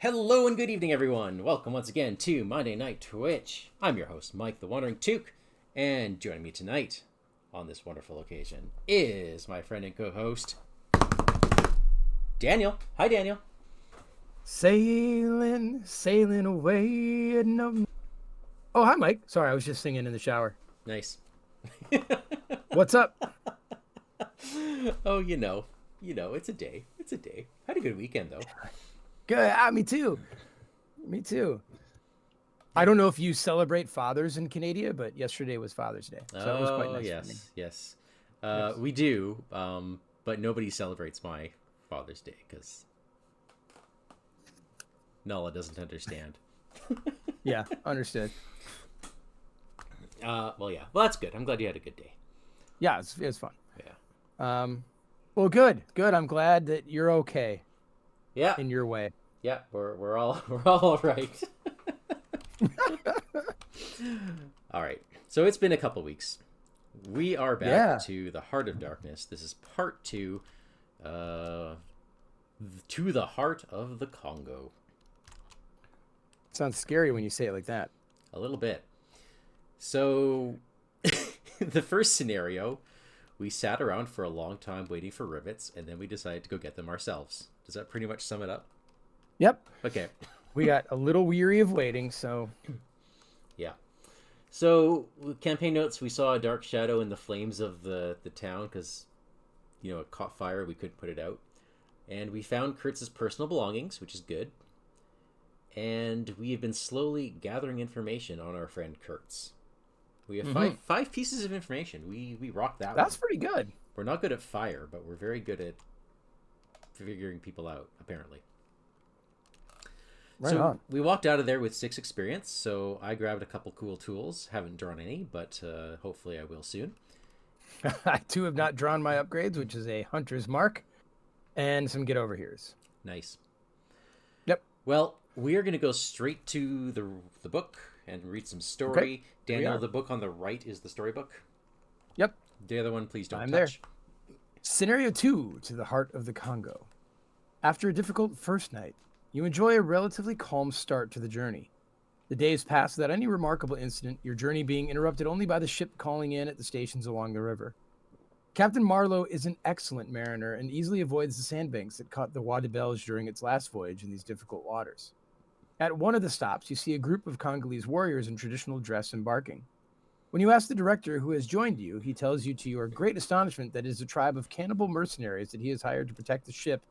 Hello and good evening, everyone. Welcome once again to Monday Night Twitch. I'm your host, Mike the WanderingTook, and joining me tonight on this wonderful occasion is my friend and co-host, Daniel. Hi, Daniel. Sailing, sailing away. No. Oh, hi, Mike. Sorry, I was just singing in the shower. Nice. What's up? Oh, you know, it's a day. It's a day. Had a good weekend, though. Good. Me too. Me too. I don't know if you celebrate fathers in Canada, but yesterday was Father's Day, so it was quite nice for me. Yes. We do, but nobody celebrates my Father's Day because Nala doesn't understand. Yeah, understood. Well, that's good. I'm glad you had a good day. Yeah, it was fun. Yeah. Well, good. I'm glad that you're okay. Yeah. In your way. Yeah, we're all all right. All right. So it's been a couple weeks. We are back to the Heart of Darkness. This is part 2. To the Heart of the Congo. Sounds scary when you say it like that. A little bit. So, the first scenario, we sat around for a long time waiting for rivets, and then we decided to go get them ourselves. Does that pretty much sum it up? Yep. Okay. We got a little weary of waiting, so... Yeah. So, campaign notes, we saw a dark shadow in the flames of the town because, it caught fire. We couldn't put it out. And we found Kurtz's personal belongings, which is good. And we have been slowly gathering information on our friend Kurtz. We have five pieces of information. We rocked that one. That's pretty good. We're not good at fire, but we're very good at figuring people out, apparently. Right on. We walked out of there with 6 experience, so I grabbed a couple cool tools. Haven't drawn any, but hopefully I will soon. I, too, have not drawn my upgrades, which is a Hunter's Mark and some get-over-heres. Nice. Yep. Well, we are going to go straight to the book and read some story. Okay. Daniel, the book on the right is the storybook. Yep. The other one, please don't I'm touch. there. Scenario 2, to the Heart of the Congo. After a difficult first night, you enjoy a relatively calm start to the journey. The days pass without any remarkable incident, your journey being interrupted only by the ship calling in at the stations along the river. Captain Marlow is an excellent mariner and easily avoids the sandbanks that caught the Roi de Belge during its last voyage in these difficult waters. At one of the stops, you see a group of Congolese warriors in traditional dress embarking. When you ask the director who has joined you, he tells you to your great astonishment that it is a tribe of cannibal mercenaries that he has hired to protect the ship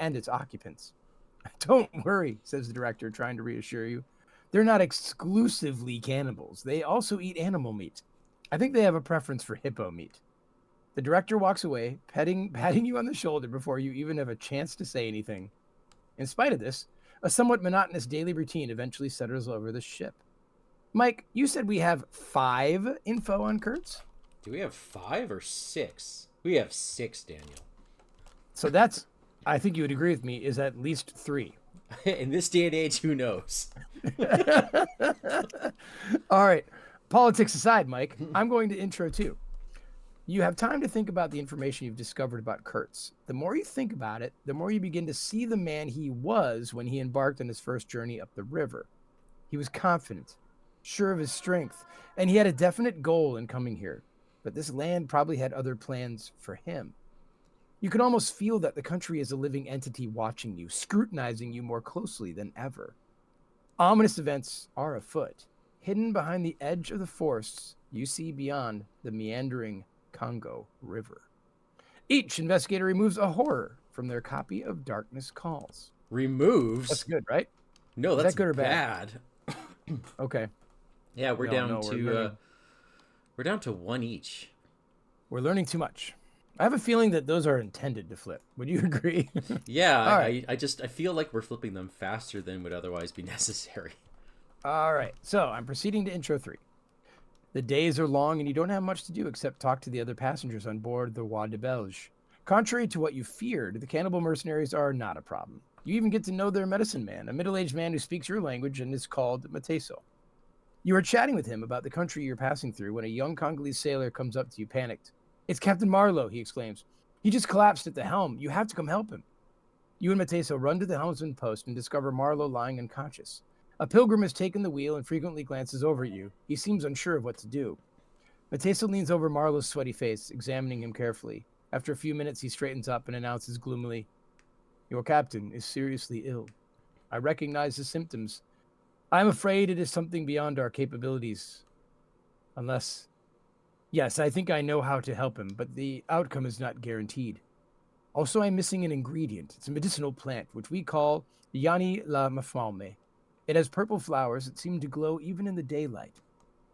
and its occupants. Don't worry, says the director, trying to reassure you. They're not exclusively cannibals. They also eat animal meat. I think they have a preference for hippo meat. The director walks away, patting you on the shoulder before you even have a chance to say anything. In spite of this, a somewhat monotonous daily routine eventually settles over the ship. Mike, you said we have 5 info on Kurtz? Do we have 5 or 6? We have 6, Daniel. So that's, I think you would agree with me, is at least 3. In this day and age, who knows? All right. Politics aside, Mike, I'm going to intro too. You have time to think about the information you've discovered about Kurtz. The more you think about it, the more you begin to see the man he was when he embarked on his first journey up the river. He was confident, sure of his strength, and he had a definite goal in coming here. But this land probably had other plans for him. You can almost feel that the country is a living entity watching you, scrutinizing you more closely than ever. Ominous events are afoot. Hidden behind the edge of the forests, you see beyond the meandering Congo River. Each investigator removes a horror from their copy of Darkness Calls. Removes? That's good, right? No, that's that good or bad. Okay. Yeah, we're down to 1 each. We're learning too much. I have a feeling that those are intended to flip. Would you agree? Yeah, right. I feel like we're flipping them faster than would otherwise be necessary. All right, so I'm proceeding to intro 3. The days are long and you don't have much to do except talk to the other passengers on board the Roi de Belge. Contrary to what you feared, the cannibal mercenaries are not a problem. You even get to know their medicine man, a middle-aged man who speaks your language and is called Mateso. You are chatting with him about the country you're passing through when a young Congolese sailor comes up to you panicked. "It's Captain Marlow," he exclaims. "He just collapsed at the helm. You have to come help him." You and Mateso run to the helmsman post and discover Marlow lying unconscious. A pilgrim has taken the wheel and frequently glances over at you. He seems unsure of what to do. Mateso leans over Marlow's sweaty face, examining him carefully. After a few minutes, he straightens up and announces gloomily, "Your captain is seriously ill. I recognize the symptoms. I'm afraid it is something beyond our capabilities. Unless... Yes, I think I know how to help him, but the outcome is not guaranteed. Also, I'm missing an ingredient. It's a medicinal plant, which we call Yani la Mafalme. It has purple flowers that seem to glow even in the daylight.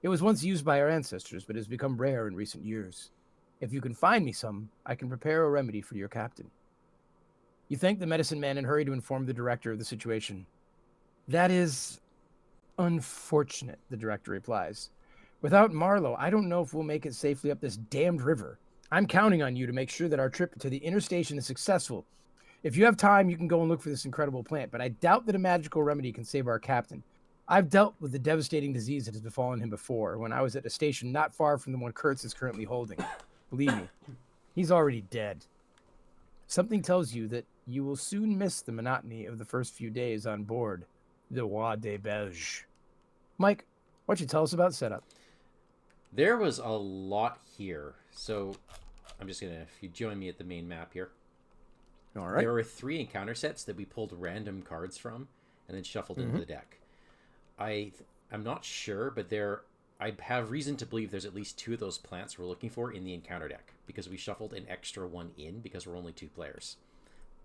It was once used by our ancestors, but has become rare in recent years. If you can find me some, I can prepare a remedy for your captain." You thank the medicine man and hurry to inform the director of the situation. "That is unfortunate," the director replies. "Without Marlow, I don't know if we'll make it safely up this damned river. I'm counting on you to make sure that our trip to the inner station is successful. If you have time, you can go and look for this incredible plant, but I doubt that a magical remedy can save our captain. I've dealt with the devastating disease that has befallen him before, when I was at a station not far from the one Kurtz is currently holding. Believe me, he's already dead. Something tells you that you will soon miss the monotony of the first few days on board the Roi des Belges." Mike, why don't you tell us about setup? There was a lot here. So I'm just going to, if you join me at the main map here. All right. There were 3 encounter sets that we pulled random cards from and then shuffled into the deck. I'm not sure, but I have reason to believe there's at least 2 of those plants we're looking for in the encounter deck, because we shuffled an extra one in because we're only 2 players.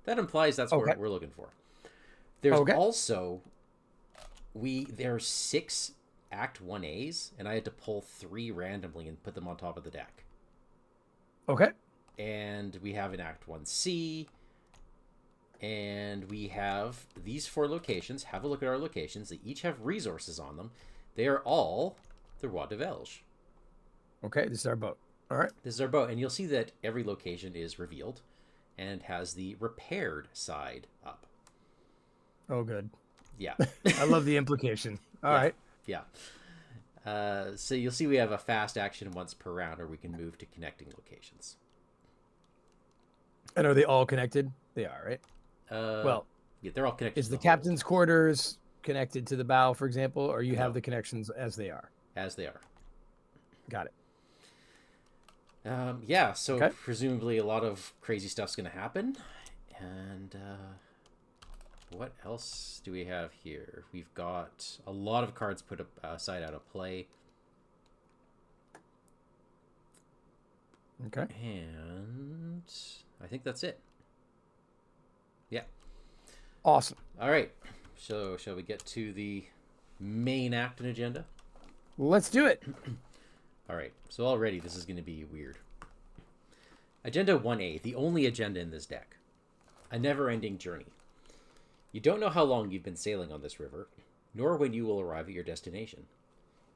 That implies that's what we're looking for. There's also there are 6 Act 1As, and I had to pull 3 randomly and put them on top of the deck. Okay. And we have an Act 1C, and we have these 4 locations. Have a look at our locations. They each have resources on them. They are all the Roi de Belge. Okay, this is our boat. All right. This is our boat, and you'll see that every location is revealed and has the repaired side up. Oh, good. Yeah. I love the implication. All right. Yeah. So you'll see we have a fast action once per round, or we can move to connecting locations. And are they all connected? They are, right? Well, yeah, they're all connected. Is the captain's quarters connected to the bow, for example, or you have the connections as they are? As they are. Got it. Yeah, so presumably a lot of crazy stuff's going to happen. And what else do we have here? We've got a lot of cards put aside out of play. Okay. And I think that's it. Yeah. Awesome. All right. So shall we get to the main act and agenda? Let's do it. All right. So already this is going to be weird. Agenda 1A, the only agenda in this deck. A never-ending journey. You don't know how long you've been sailing on this river, nor when you will arrive at your destination.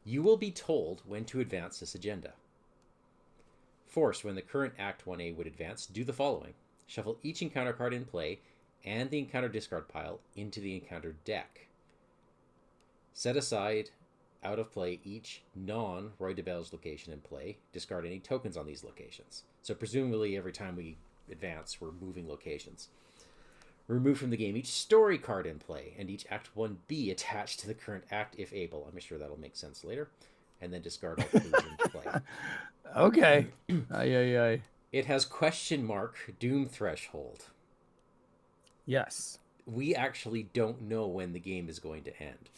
You will be told when to advance this agenda. Force, when the current Act 1A would advance, do the following. Shuffle each encounter card in play and the encounter discard pile into the encounter deck. Set aside, out of play, each non-Roi de Belge location in play. Discard any tokens on these locations. So presumably every time we advance, we're moving locations. Remove from the game each story card in play and each Act 1B attached to the current act if able. I'm sure that'll make sense later. And then discard all clues in play. Okay. Aye. It has question mark doom threshold. Yes. We actually don't know when the game is going to end.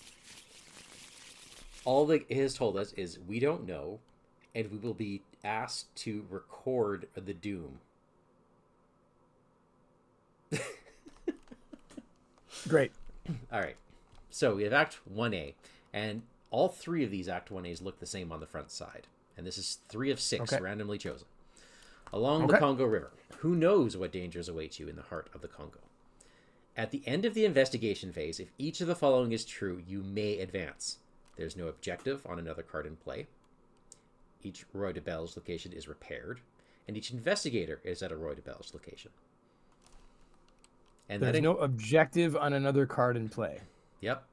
All that it has told us is we don't know, and we will be asked to record the doom. Great. All right. So we have Act 1A, and all 3 of these Act 1As look the same on the front side. And this is 3 of 6 randomly chosen. Along the Congo River, who knows what dangers await you in the heart of the Congo? At the end of the investigation phase, if each of the following is true, you may advance. There's no objective on another card in play. Each Roi de Belge location is repaired, and each investigator is at a Roi de Belge location. And there's no objective on another card in play. Yep.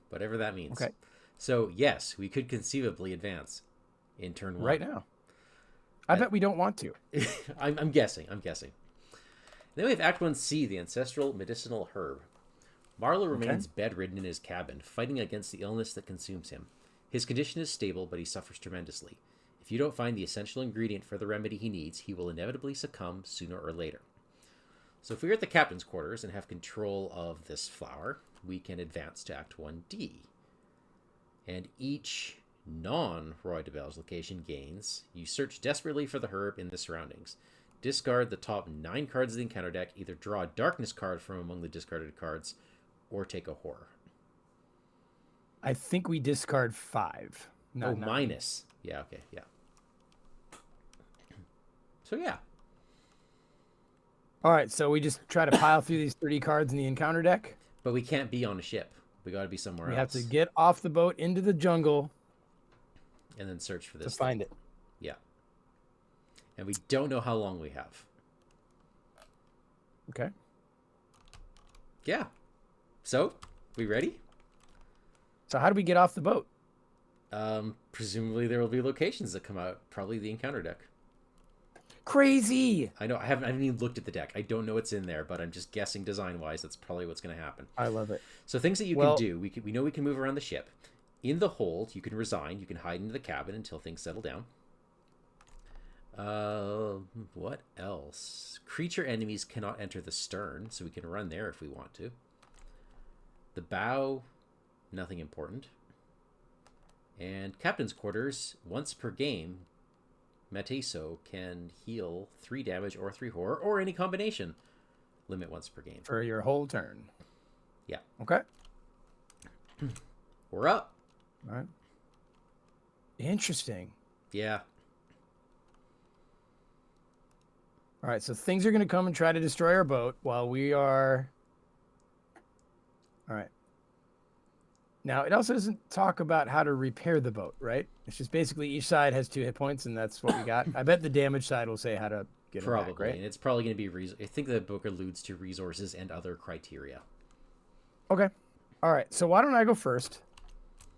Whatever that means. Okay. So, yes, we could conceivably advance in turn 1. Right now. I bet we don't want to. I'm guessing. Then we have Act 1C, the ancestral medicinal herb. Marlow Okay. remains bedridden in his cabin, fighting against the illness that consumes him. His condition is stable, but he suffers tremendously. If you don't find the essential ingredient for the remedy he needs, he will inevitably succumb sooner or later. So if we're at the captain's quarters and have control of this flower, we can advance to Act 1D. And each non-Roy de Belle's location gains. You search desperately for the herb in the surroundings. Discard the top 9 cards of the encounter deck, either draw a darkness card from among the discarded cards, or take a horror. I think we discard 5. Not 9. Minus. Yeah, okay, yeah. So, yeah. All right, so we just try to pile through these 30 cards in the encounter deck. But we can't be on a ship. We got to be somewhere else. We have to get off the boat into the jungle. And then search for this to find it. Yeah. And we don't know how long we have. Okay. Yeah. So, we ready? So how do we get off the boat? Presumably there will be locations that come out. Probably the encounter deck. Crazy! I know. I haven't even looked at the deck. I don't know what's in there, but I'm just guessing design-wise that's probably what's going to happen. I love it. So things that you can do. We know we can move around the ship. In the hold, you can resign. You can hide into the cabin until things settle down. What else? Creature enemies cannot enter the stern, so we can run there if we want to. The bow, nothing important. And captain's quarters, once per game, Mateso can heal 3 damage or 3 horror, or any combination. Limit once per game. For your whole turn. Yeah. Okay. We're up. All right. Interesting. Yeah. All right, so things are going to come and try to destroy our boat while we are... All right. Now, it also doesn't talk about how to repair the boat, right? It's just basically each side has 2 hit points, and that's what we got. I bet the damage side will say how to get it back, right? And it's probably going to be... I think the book alludes to resources and other criteria. Okay. All right, so why don't I go first,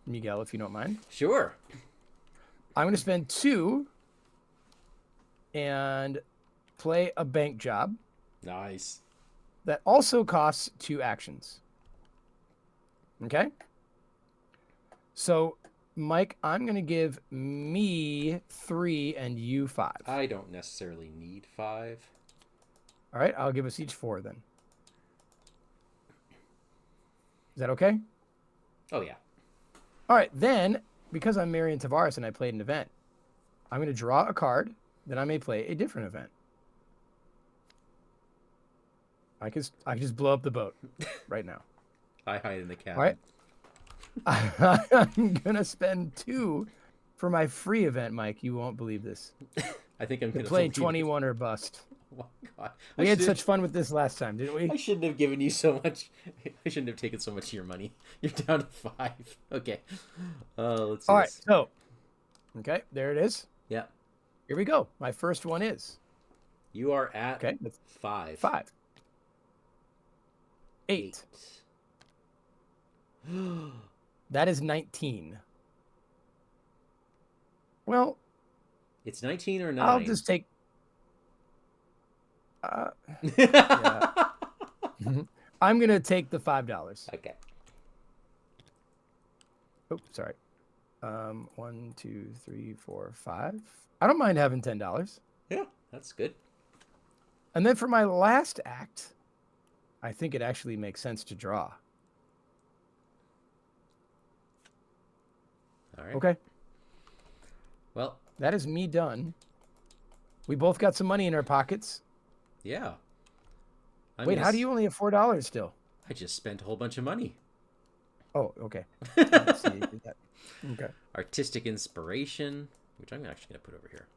Miguel, if you don't mind? Sure. I'm going to spend 2 and play a bank job. Nice. That also costs 2 actions. Okay? So, Mike, I'm going to give me 3 and you 5. I don't necessarily need 5. All right, I'll give us each 4 then. Is that okay? Oh, yeah. All right, then, because I'm Marion Tavares and I played an event, I'm going to draw a card, then I may play a different event. I can just blow up the boat right now. I hide in the cabin. All right. I'm going to spend 2 for my free event, Mike. You won't believe this. I think I'm going to play 21 or bust. Oh, my God. We had such fun with this last time, didn't we? I shouldn't have given you so much. I shouldn't have taken so much of your money. You're down to 5. Okay. Let's see. All right. So, okay, there it is. Yeah. Here we go. My first one is. You are at okay, that's 5. 5. 8. That is 19. Well, it's 19 or 9. I'll just take. Yeah. I'm gonna take the $5. Okay. Oh, sorry. 1, 2, 3, 4, 5. I don't mind having $10. Yeah, that's good. And then for my last act, I think it actually makes sense to draw. All right. Okay. Well, that is me done. We both got some money in our pockets. Yeah. Wait, how do you only have $4 still? I just spent a whole bunch of money. Oh, okay. Let's see. Okay. Artistic inspiration, which I'm actually going to put over here.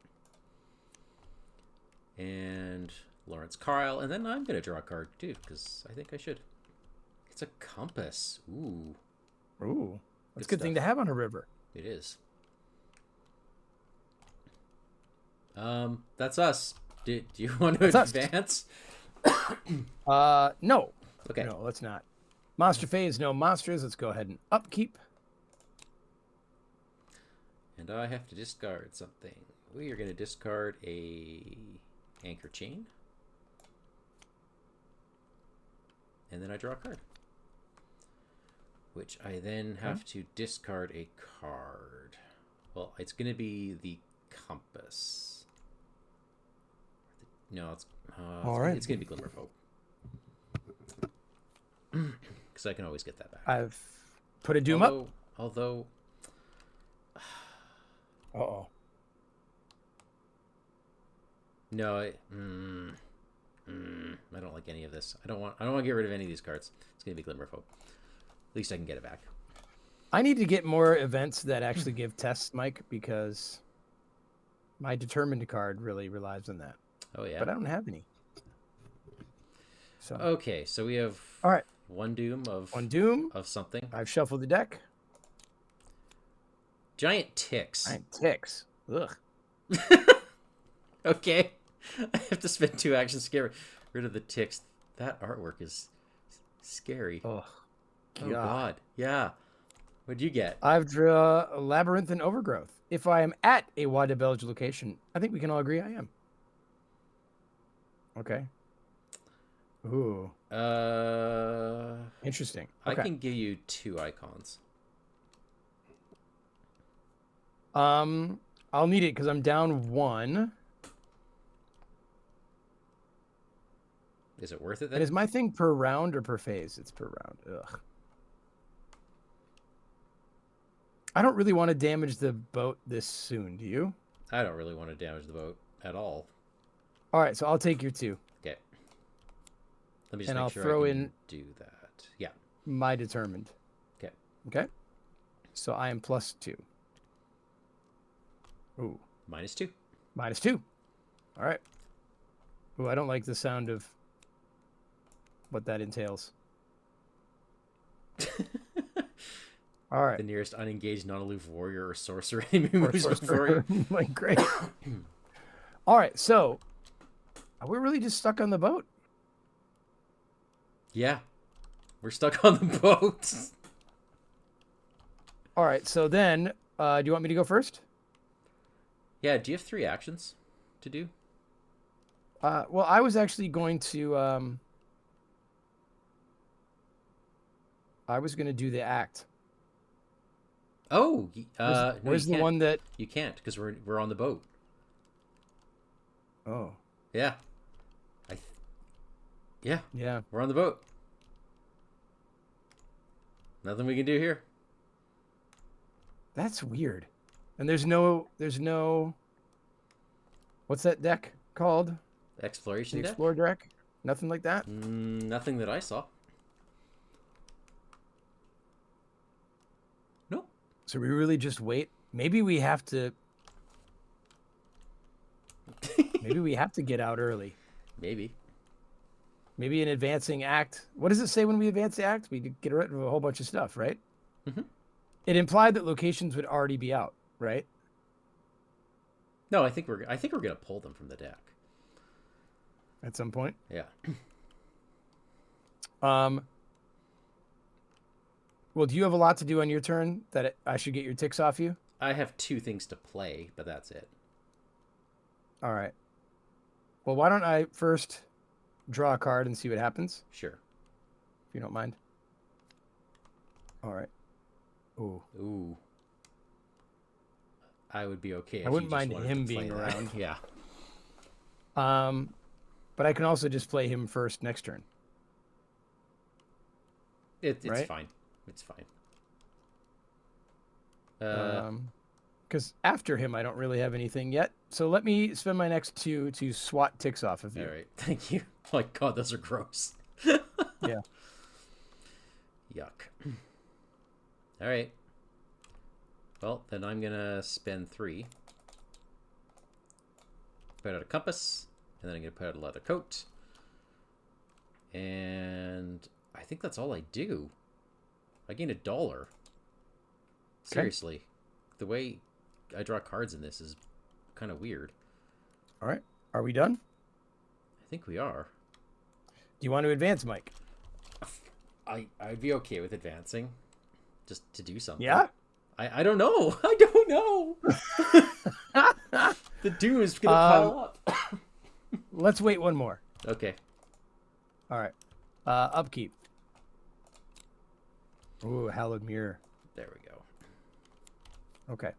And Lawrence Kyle. And then I'm going to draw a card, too, because I think I should. It's a compass. Ooh. Ooh. That's a good thing to have on a river. It is. That's us. Do you want to advance? No. Okay. No, let's not. Monster phase, no monsters. Let's go ahead and upkeep. And I have to discard something. We are going to discard a anchor chain. and then I draw a card, which I then have to discard a card. Well, it's going to be the compass. No, it's all right. It's going to be Glimmer of Hope. Because I can always get that back. I've put a doom up. Although. Uh-oh. No, I don't like any of this. I don't want to get rid of any of these cards. It's going to be Glimmer of Hope. At least I can get it back. I need to get more events that actually give tests, Mike, because my determined card really relies on that. Oh, yeah? But I don't have any. So okay, so we have all right. one doom of something. I've shuffled the deck. Giant ticks. Giant ticks. Ugh. Okay. I have to spend 2 actions to get rid of the ticks. That artwork is scary. Oh, God. Yeah. What'd you get? I've drawn a Labyrinth and Overgrowth. If I am at a Wanda Belge location, I think we can all agree I am. Okay. Ooh. Interesting. Okay. I can give you 2 icons. I'll need it because I'm down 1. Is it worth it then? And is my thing per round or per phase? It's per round. Ugh. I don't really want to damage the boat this soon, do you? I don't really want to damage the boat at all. All right, so I'll take your 2. Okay. Let me just and make I'll sure throw I can in do that. Yeah. my determined. Okay. Okay. So I am +2. Ooh. -2. -2. All right. Ooh, I don't like the sound of what that entails. All right. The nearest unengaged, non-aloof warrior or sorcerer enemy moves before you. Like, great. All right, so are we really just stuck on the boat? Yeah. We're stuck on the boat. All right, so then, do you want me to go first? Yeah, do you have 3 actions to do? Well, I was actually going to... I was going to do the act. Oh, where's the one that you can't because we're on the boat. Oh, yeah, yeah, we're on the boat. Nothing we can do here. That's weird. And there's no. What's that deck called? Exploration deck? Explore deck. Nothing like that. Nothing that I saw. Nope. So we really just wait. Maybe we have to. Maybe we have to get out early. Maybe an advancing act. What does it say when we advance the act? We get rid of a whole bunch of stuff, right? Mm-hmm. It implied that locations would already be out, right? No, I think we're gonna pull them from the deck at some point. Yeah. Well, do you have a lot to do on your turn that I should get your ticks off you? I have 2 things to play, but that's it. All right. Well, why don't I first draw a card and see what happens? Sure. If you don't mind. All right. Ooh. I would be okay. I wouldn't mind him being around. Yeah. But I can also just play him first next turn. It's right? fine. It's fine. Because after him, I don't really have anything yet. So let me spend my next 2 to swat ticks off of you. All right. Thank you. Oh my God, those are gross. Yeah. Yuck. All right. Well, then I'm going to spend 3. Put out a compass. And then I'm going to put out a leather coat. And I think that's all I do. I gain $1. Seriously. Okay. The way I draw cards in this is kind of weird. All right. Are we done? I think we are. Do you want to advance, Mike? I'd be okay with advancing. Just to do something. Yeah? I don't know. I don't know. The doom is going to pile up. Let's wait one more. Okay. All right. Upkeep. Ooh, hallowed mirror. There we go. Okay.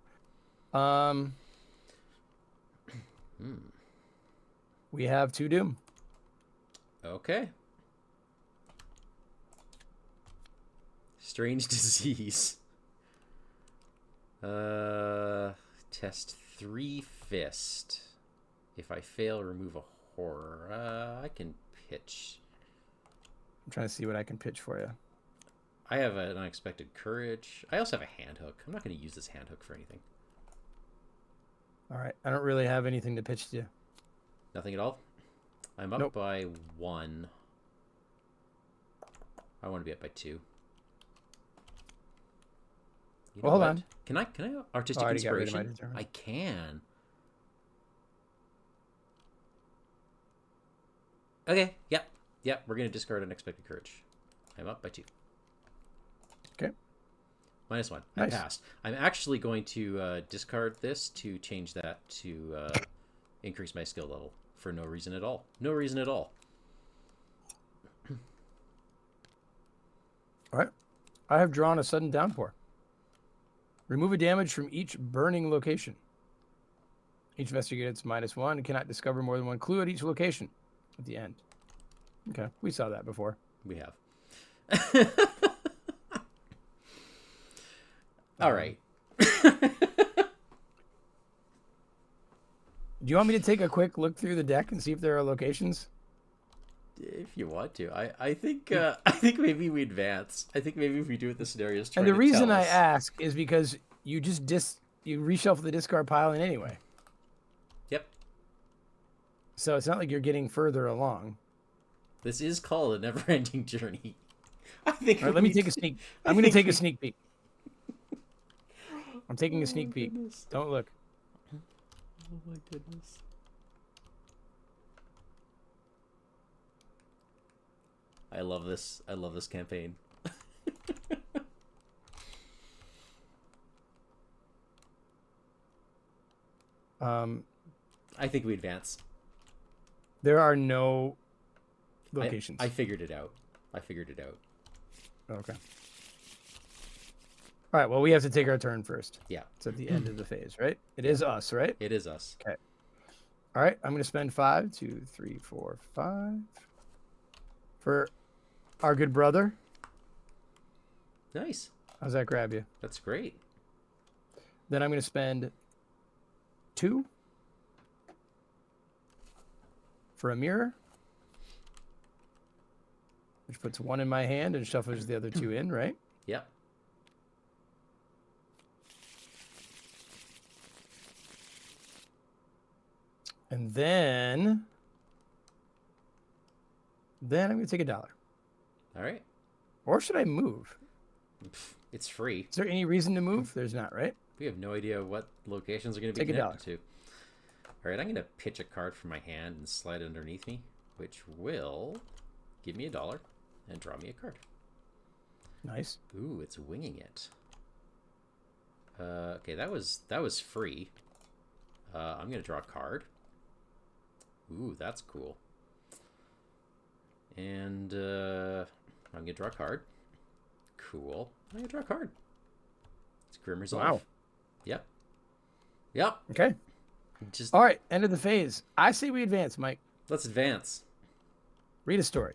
We have 2 doom. Okay. Strange disease. Test 3 fist. If I fail, remove a horror. I can pitch. I'm trying to see what I can pitch for you. I have an unexpected courage. I also have a hand hook. I'm not going to use this hand hook for anything. All right. I don't really have anything to pitch to you. Nothing at all? I'm up by 1. I want to be up by 2. You well, hold on. Can I artistic inspiration? I can. Okay. Yep. We're gonna discard unexpected courage. I'm up by 2. Okay. -1. Nice. I passed. I'm actually going to discard this to change that to increase my skill level for no reason at all. No reason at all. All right. I have drawn a sudden downpour. Remove a damage from each burning location. Each investigator gets -1 and cannot discover more than 1 clue at each location at the end. Okay, we saw that before. We have. All right. Do you want me to take a quick look through the deck and see if there are locations? If you want to, I think maybe we advance. I think maybe if we do what the scenario is trying to tell us. And the reason I ask is because you just you reshuffle the discard pile in anyway. Yep. So it's not like you're getting further along. This is called a never-ending journey. I think. All right, let me take a sneak. I'm going to take a sneak peek. I'm taking a sneak peek. Goodness. Don't look. Oh my goodness. I love this. I love this campaign. I think we advance. There are no locations. I figured it out. Okay. All right. Well, we have to take our turn first. Yeah. It's at the end of the phase, right? It is us, right? It is us. Okay. All right. I'm going to spend 5, 2, 3, 4, 5 for our good brother. Nice. How's that grab you? That's great. Then I'm going to spend 2 for a mirror, which puts 1 in my hand and shuffles the other 2 in, right? Yep. And then I'm going to take $1. All right. Or should I move? It's free. Is there any reason to move? There's not, right? We have no idea what locations are going to be connected to. All right, I'm going to pitch a card from my hand and slide it underneath me, which will give me $1 and draw me a card. Nice. Ooh, it's winging it. Okay, that was free. I'm going to draw a card. Ooh, that's cool. And I'm going to draw a card. Cool. I'm going to draw a card. It's Grim Resolve. Wow. Yep. Okay. All right, end of the phase. I say we advance, Mike. Let's advance. Read a story.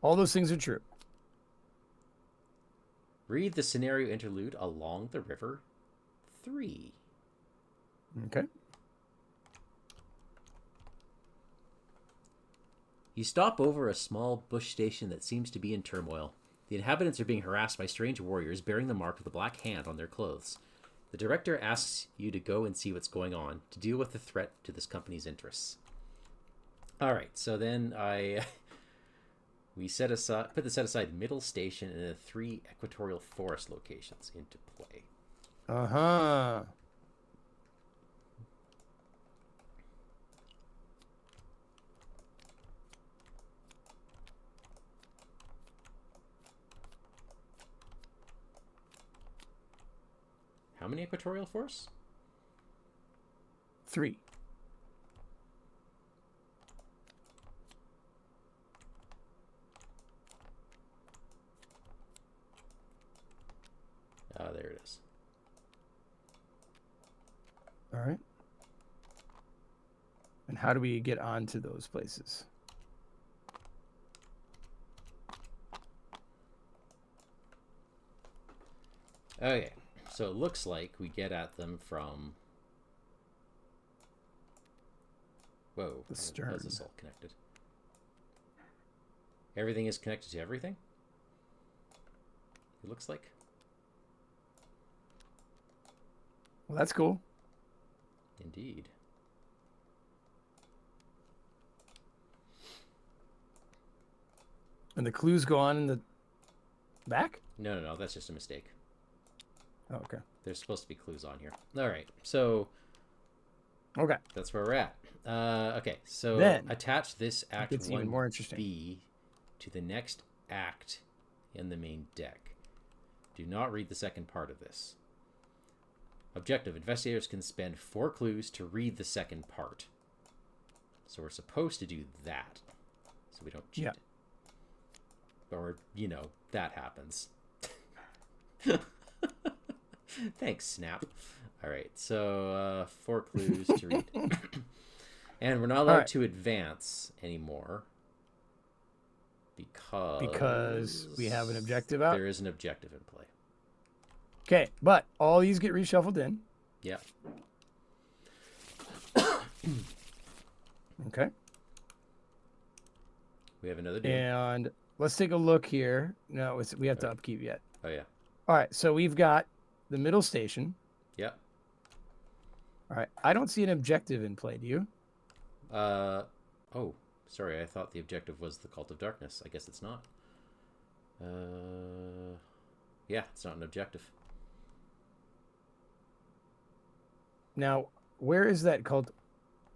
All those things are true. Read the scenario interlude Along the River 3. Okay. You stop over a small bush station that seems to be in turmoil. The inhabitants are being harassed by strange warriors bearing the mark of the Black Hand on their clothes. The director asks you to go and see what's going on, to deal with the threat to this company's interests. All right, so then we put the set aside middle station and the 3 equatorial forest locations into play. Uh-huh. How many equatorial forests? 3. it is. All right. And how do we get onto those places? Okay, so it looks like we get at them from... Whoa, The stern. how's this all connected? Everything is connected to everything? It looks like. Well, that's cool. Indeed. And the clues go on in the back? No, that's just a mistake. Oh, okay. There's supposed to be clues on here. All right, so Okay. that's where we're at. Okay, so Then attach this Act it's even more interesting. 1B to the next act in the main deck. Do not read the second part of this. Objective: investigators can spend 4 clues to read the second part. So we're supposed to do that, so we don't cheat. Yeah. Or, that happens. Thanks, Snap. All right, so 4 clues to read. And we're not allowed to advance anymore because we have an objective out. There is an objective in play. Okay, but all these get reshuffled in. Yeah. Okay. We have another dude. And let's take a look here. No, we have to upkeep yet. Oh, yeah. All right, so we've got the middle station. Yeah. All right, I don't see an objective in play. Do you? Oh, sorry. I thought the objective was the Cult of Darkness. I guess it's not. Yeah, it's not an objective. Now, where is that cult?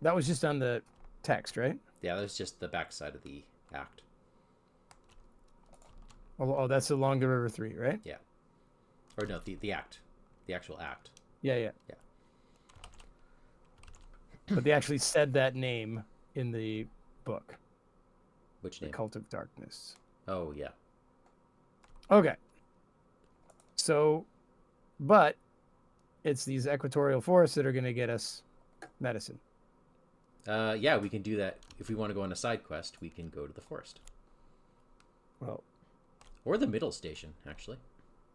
That was just on the text, right? Yeah, that's just the backside of the act. Oh, that's along the River 3, right? Yeah. Or no, the act. The actual act. Yeah. Yeah. But they actually said that name in the book. Which The name? Cult of Darkness. Oh, yeah. Okay. So, but it's these equatorial forests that are going to get us medicine. Yeah, we can do that. If we want to go on a side quest, we can go to the forest. Well, or the middle station, actually.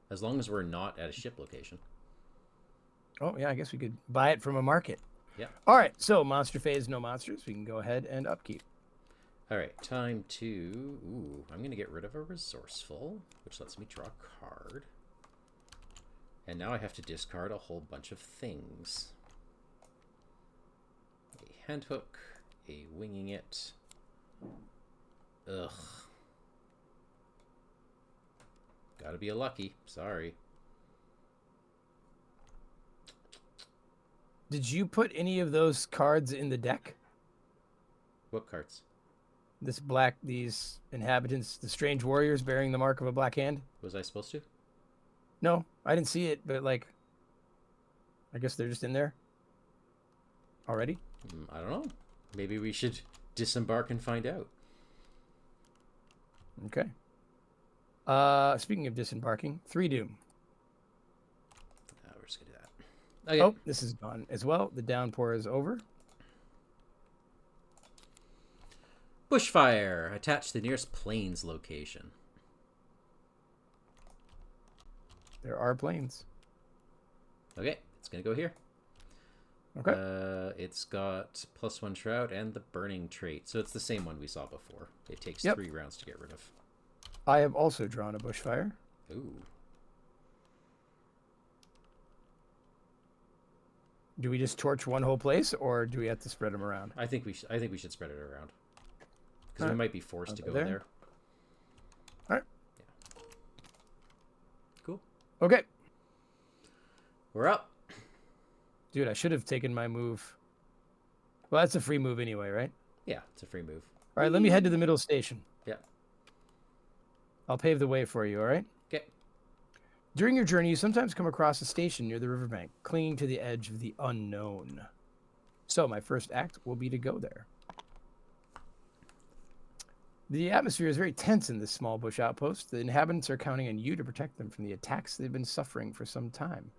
As long as we're not at a ship location. oh, yeah, I guess we could buy it from a market. Yeah. All right, so monster phase, no monsters. We can go ahead and upkeep. All right, time to... Ooh, I'm going to get rid of a resourceful, which lets me draw a card. And now I have to discard a whole bunch of things. A handhook, a winging it. Ugh. Gotta be a lucky. Sorry. Did you put any of those cards in the deck? What cards? These inhabitants, the strange warriors bearing the mark of a black hand? Was I supposed to? No, I didn't see it, but I guess they're just in there already. I don't know. Maybe we should disembark and find out. Okay. Speaking of disembarking, 3 Doom. We're just gonna do that. Okay. Oh, this is gone as well. The downpour is over. Bushfire. Attach the nearest plains location. There are planes. Okay, it's gonna go here. Okay. It's got +1 shroud and the burning trait, so it's the same one we saw before. It takes 3 rounds to get rid of. I have also drawn a bushfire. Ooh. Do we just torch one whole place, or do we have to spread them around? I think we should spread it around because we might be forced to go there. All right. Yeah. Cool. Okay. We're up. Dude, I should have taken my move. Well, that's a free move anyway, right? Yeah, it's a free move. All right, let me head to the middle station. Yeah. I'll pave the way for you, all right? Okay. During your journey, you sometimes come across a station near the riverbank, clinging to the edge of the unknown. So my first act will be to go there. The atmosphere is very tense in this small bush outpost. The inhabitants are counting on you to protect them from the attacks they've been suffering for some time.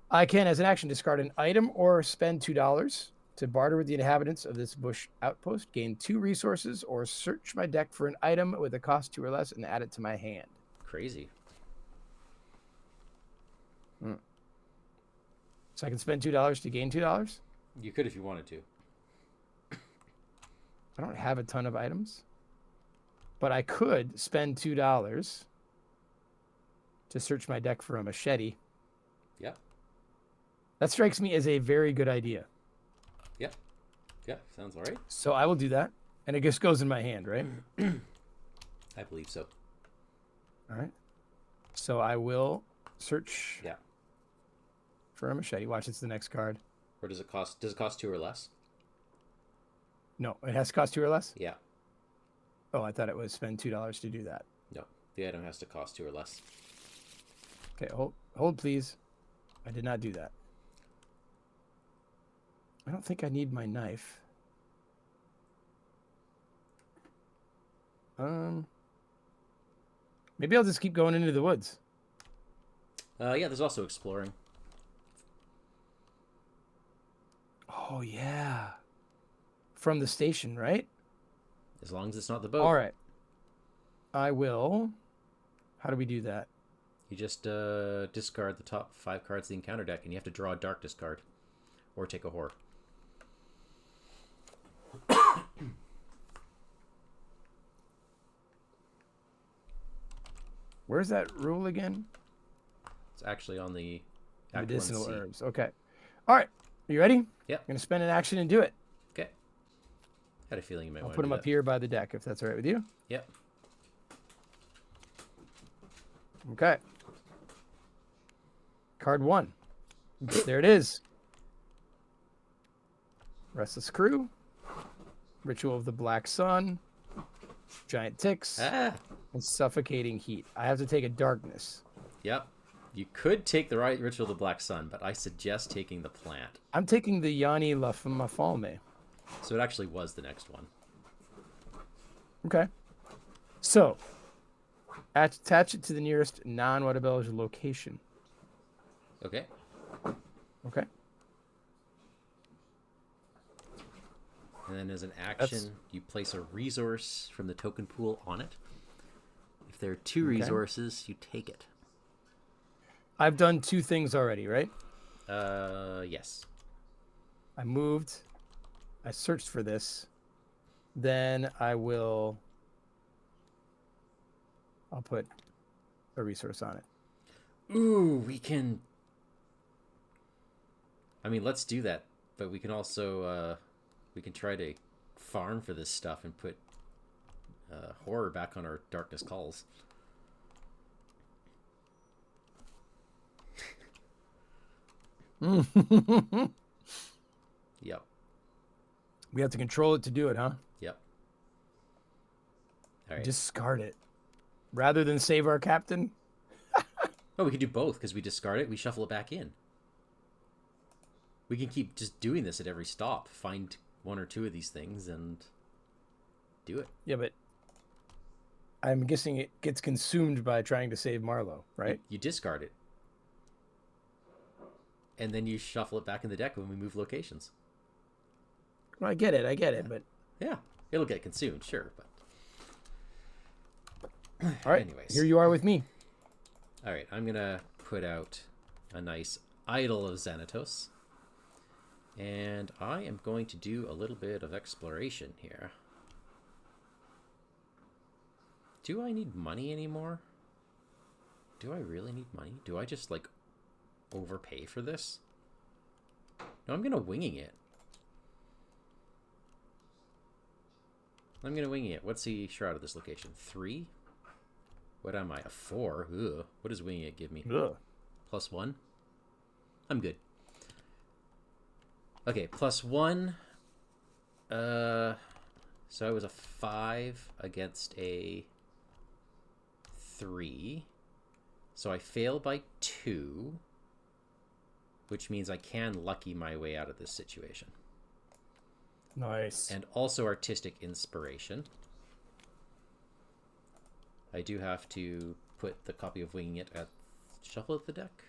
I can, as an action, discard an item or spend $2 to barter with the inhabitants of this bush outpost, gain 2 resources, or search my deck for an item with a cost 2 or less and add it to my hand. Crazy. So I can spend $2 to gain $2? You could if you wanted to. I don't have a ton of items. But I could spend $2 to search my deck for a machete. Yep. That strikes me as a very good idea. Yep. Yep. Sounds all right. So I will do that. And it just goes in my hand, right? I believe so. All right. So I will search for a machete. Watch, it's the next card. Or does it cost? Does it cost 2 or less? No, it has to cost 2 or less? Yeah. Oh, I thought it was spend $2 to do that. No, the item has to cost 2 or less. Okay, hold please. I did not do that. I don't think I need my knife. Maybe I'll just keep going into the woods. Yeah, there's also exploring. Oh, yeah. From the station, right? As long as it's not the boat. All right. I will. How do we do that? You just discard the top 5 cards of the encounter deck, and you have to draw a dark discard. Or take a horror. Where's that rule again? It's actually on the Act medicinal 1C. herbs. Okay. All right. Are you ready? Yep. I'm going to spend an action and do it. Okay. Had a feeling you might I'll want to put do them up that. here by the deck, if that's all right with you. Yep. Okay. Card 1. There it is. Restless Crew. Ritual of the Black Sun. Giant Ticks. Ah! And Suffocating Heat. I have to take a darkness. Yep. You could take the right Ritual of the Black Sun, but I suggest taking the plant. I'm taking the Yanni La Mafalme. So it actually was the next one. Okay. So, attach it to the nearest non-Waterbilge location. Okay. Okay. And then as an action, you place a resource from the token pool on it. If there are 2 resources, you take it. I've done 2 things already, right? Yes. I moved. I searched for this. Then I'll put a resource on it. Ooh, we can... I mean, let's do that. But we can also, we can try to farm for this stuff and put horror back on our Darkness Calls. Yep. We have to control it to do it, huh? Yep. All right. Discard it. Rather than save our captain? Oh, we can do both because we discard it, we shuffle it back in. We can keep just doing this at every stop. Find 1 or 2 of these things and do it. Yeah, but I'm guessing it gets consumed by trying to save Marlow, right? You discard it. And then you shuffle it back in the deck when we move locations. Well, I get it, but... Yeah, it'll get consumed, sure, but... All right, anyways. here you are with me. All right, I'm going to put out a nice Idol of Xanatos. And I am going to do a little bit of exploration here. Do I need money anymore? Do I really need money? Do I just, like, overpay for this? No, I'm going to winging it. I'm going to winging it. What's the shroud of this location? 3? What am I? A 4? Ugh. What does winging it give me? Ugh. +1? I'm good. Okay, +1. So I was a 5 against a 3. So I fail by 2, which means I can lucky my way out of this situation. Nice. And also Artistic Inspiration. I do have to put the copy of Winging It at shuffle at the deck.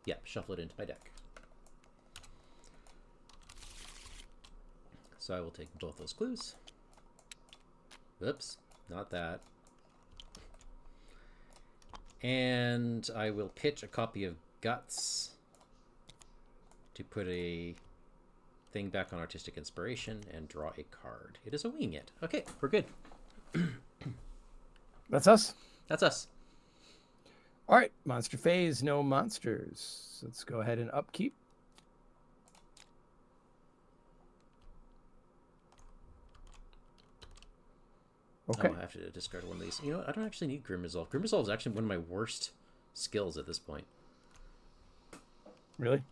Yeah, shuffle it into my deck. So I will take both those clues. Oops, not that. And I will pitch a copy of Guts to put a thing back on Artistic Inspiration and draw a card. It is a Winging It. Okay, we're good. That's us. That's us. All right, monster phase, no monsters. Let's go ahead and upkeep. Okay. Oh, I have to discard one of these. You know what? I don't actually need Grim Resolve. Grim Resolve is actually one of my worst skills at this point. Really?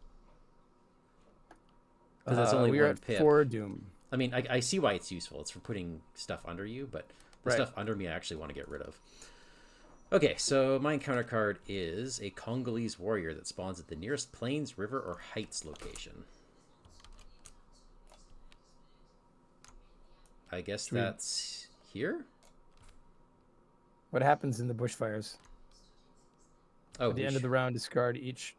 Because that's only we are one at pip. 4 doom. I mean, I see why it's useful. It's for putting stuff under you, but the stuff under me I actually want to get rid of. Okay, so my encounter card is a Congolese warrior that spawns at the nearest plains, river, or heights location. I guess that's here? What happens in the bushfires? Oh, at the end of the round, discard each.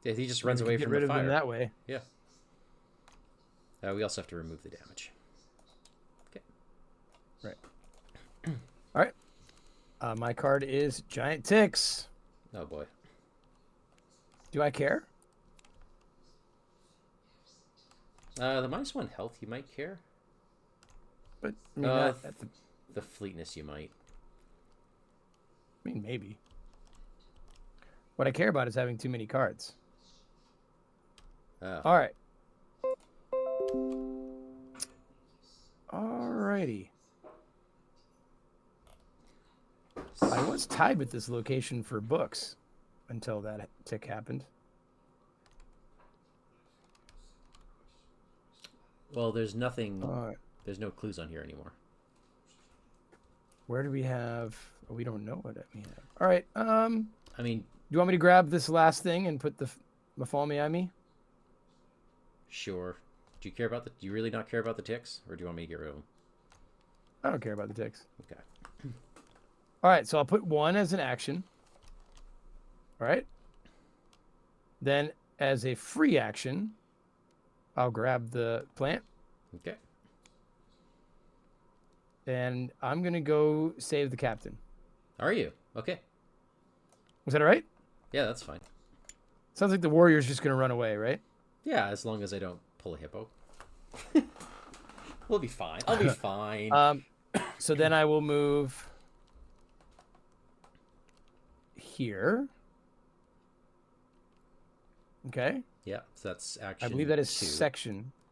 Yeah, he just runs away get from rid the of fire. them that way. Yeah. We also have to remove the damage. Okay. Right. All right. My card is Giant Ticks. Oh boy. Do I care? The -1 health you might care. But I mean, not at the fleetness you might. I mean, maybe. What I care about is having too many cards. Oh. All right. Alrighty. I was tied with this location for books until that tick happened. Well, there's nothing. There's no clues on here anymore. Where do we have? Oh, we don't know what we have. All right. I mean, do you want me to grab this last thing and put the Mafalmiami? Sure. Do you care about the? Do you really not care about the ticks, or do you want me to get rid of them? I don't care about the ticks. Okay. All right, so I'll put 1 as an action. All right. Then, as a free action, I'll grab the plant. Okay. And I'm gonna go save the captain. Are you? Okay. Was that all right? Yeah, that's fine. Sounds like the warrior's just gonna run away, right? Yeah, as long as I don't pull a hippo. We'll be fine. I'll be fine. So then I will move here. Okay. Yeah, so that's action. I believe that is 2.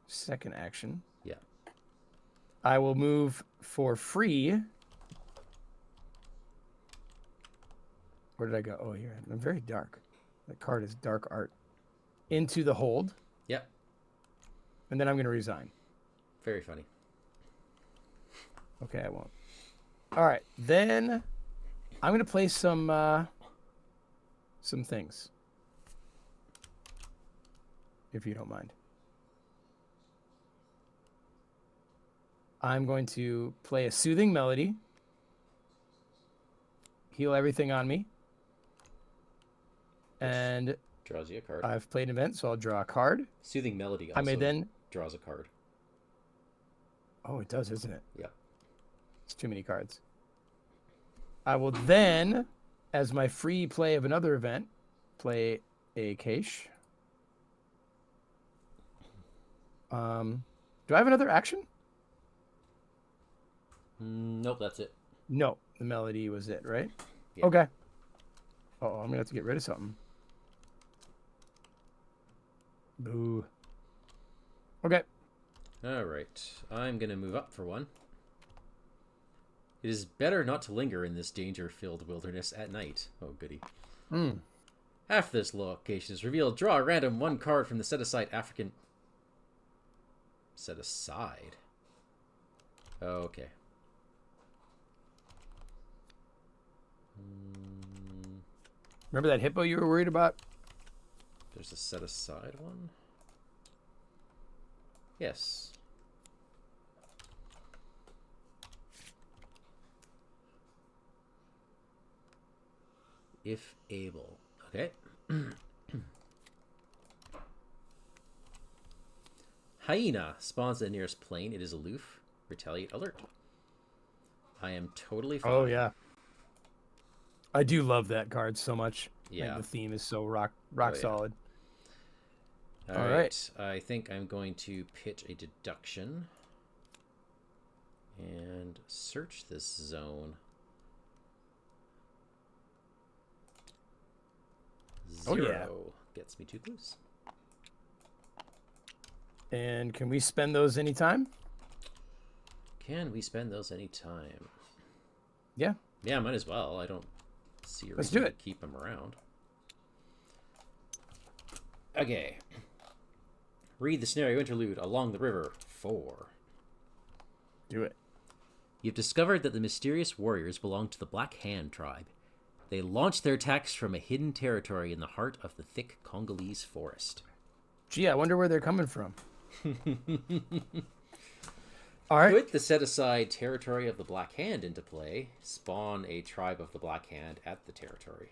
second action. Yeah. I will move for free. Where did I go? Oh, here. I'm very dark. That card is dark art. Into the hold. Yep. And then I'm going to resign. Very funny. Okay, I won't. All right. Then I'm going to play some things. If you don't mind. I'm going to play a soothing melody. Heal everything on me. And draws you a card. I've played an event, so I'll draw a card. Soothing melody also I may then draws a card. Oh, it does, isn't it? Yeah. It's too many cards. I will then, as my free play of another event, play a cache. Do I have another action? Nope, that's it. No, the melody was it, right? Yeah. Okay. Oh, I'm gonna have to get rid of something. Boo. Okay. All right. I'm going to move up for one. It is better not to linger in this danger-filled wilderness at night. Oh, goody. After this location is revealed, draw a random 1 card from the set-aside African... Set-aside? Oh, okay. Remember that hippo you were worried about? There's a set-aside one? Yes. if able. Okay. Hyena spawns at the nearest plane. It is aloof. Retaliate alert. I am totally fine. Oh, yeah. I do love that card so much. Yeah. The theme is so rock yeah. solid. All right. I think I'm going to pitch a deduction and search this zone. 0 gets me 2 clues. And can we spend those anytime? Can we spend those anytime? Yeah. Yeah, might as well. I don't see a Let's reason do to it. keep them around. Okay. Read the scenario interlude along the river. 4. Do it. You've discovered that the mysterious warriors belong to the Black Hand tribe. They launched their attacks from a hidden territory in the heart of the thick Congolese forest. Gee, I wonder where they're coming from. All right. Put the set-aside territory of the Black Hand into play. Spawn a tribe of the Black Hand at the territory.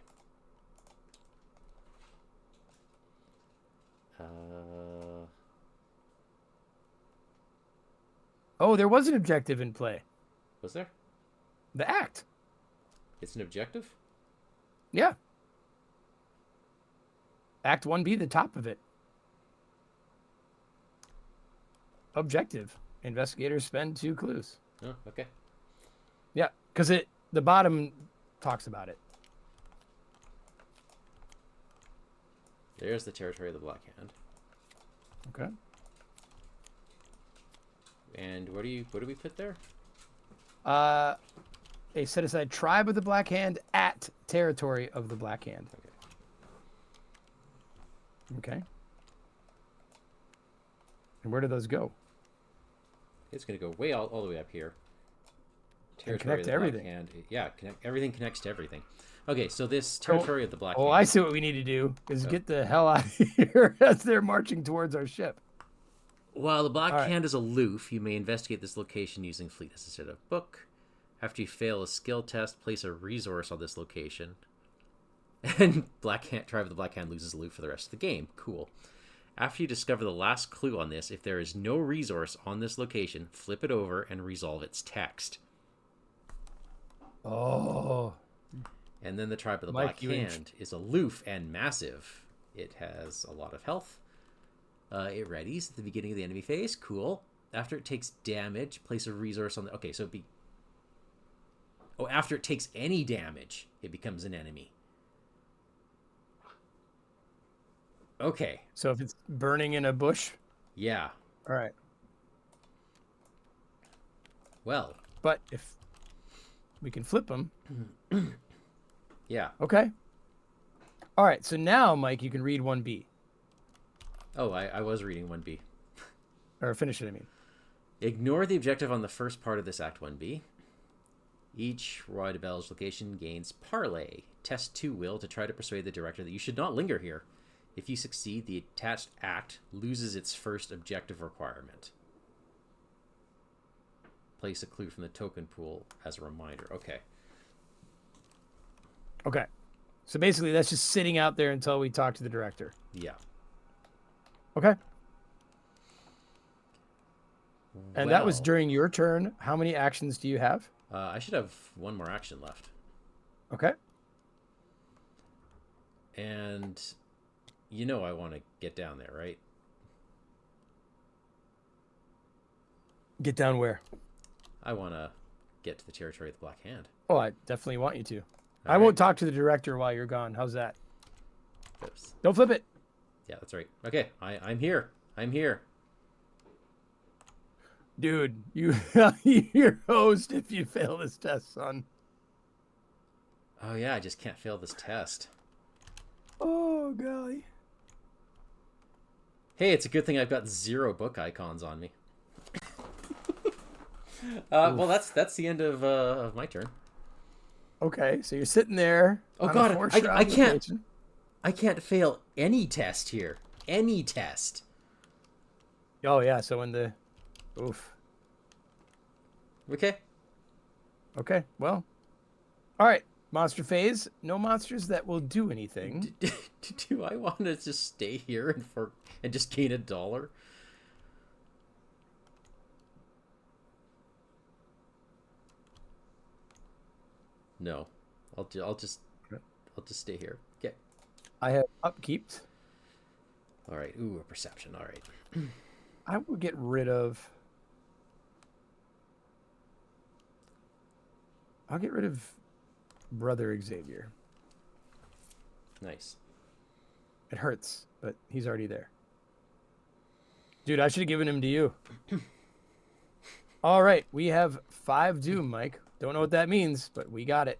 Oh, there was an objective in play. Was there? The act. It's an objective? Yeah. Act 1B, the top of it. Objective. Investigators spend 2 clues. Oh, okay. Yeah, because the bottom talks about it. There's the territory of the Black Hand. Okay. And what do we put there? A set-aside tribe of the Black Hand at territory of the Black Hand. Okay. And where do those go? It's going to go way all the way up here. Territory of the Black Hand. Yeah, everything connects to everything. Okay, so this territory of the Black Hand. Oh, I see what we need to do is get the hell out of here as they're marching towards our ship. While the Black Hand is aloof, you may investigate this location using Fleet instead of Book. After you fail a skill test, place a resource on this location. And tribe of the Black Hand loses aloof for the rest of the game. Cool. After you discover the last clue on this, if there is no resource on this location, flip it over and resolve its text. Oh. And then the tribe of the Black Hand is aloof and massive. It has a lot of health. It readies at the beginning of the enemy phase. Cool. After it takes damage, place a resource on the... Okay, so after it takes any damage, it becomes an enemy. Okay. So if it's burning in a bush? Yeah. All right. Well. But if we can flip them. Yeah. Okay. All right. So now, Mike, you can read 1B. Oh, I was reading 1B. Or finish it, I mean. Ignore the objective on the first part of this Act 1B. Each Roi de Belge location gains Parlay. Test 2 will to try to persuade the director that you should not linger here. If you succeed, the attached act loses its first objective requirement. Place a clue from the token pool as a reminder. Okay. Okay. So basically, that's just sitting out there until we talk to the director. Yeah. Okay. And that was during your turn. How many actions do you have? I should have one more action left. Okay. And you know I want to get down there, right? Get down where? I want to get to the territory of the Black Hand. Oh, I definitely want you to. I won't talk to the director while you're gone. How's that? Oops. Don't flip it. Yeah, that's right. Okay, I'm here. I'm here. Dude, you're host if you fail this test, son. Oh, yeah, I just can't fail this test. Oh, golly. Hey, it's a good thing I've got 0 book icons on me. Well, that's the end of my turn. Okay, so you're sitting there. Oh God, I can't fail any test here. Any test. Oh yeah, so in the, oof. Okay. Okay, well, all right. Monster phase. No monsters that will do anything. Do I want to just stay here and just gain $1? No, I'll just stay here. Okay. I have upkeeped. All right. Ooh, a perception. All right. I will get rid of. I'll get rid of Brother Xavier. Nice. It hurts, but he's already there. Dude, I should have given him to you. All right, we have 5 doom, Mike. Don't know what that means, but we got it.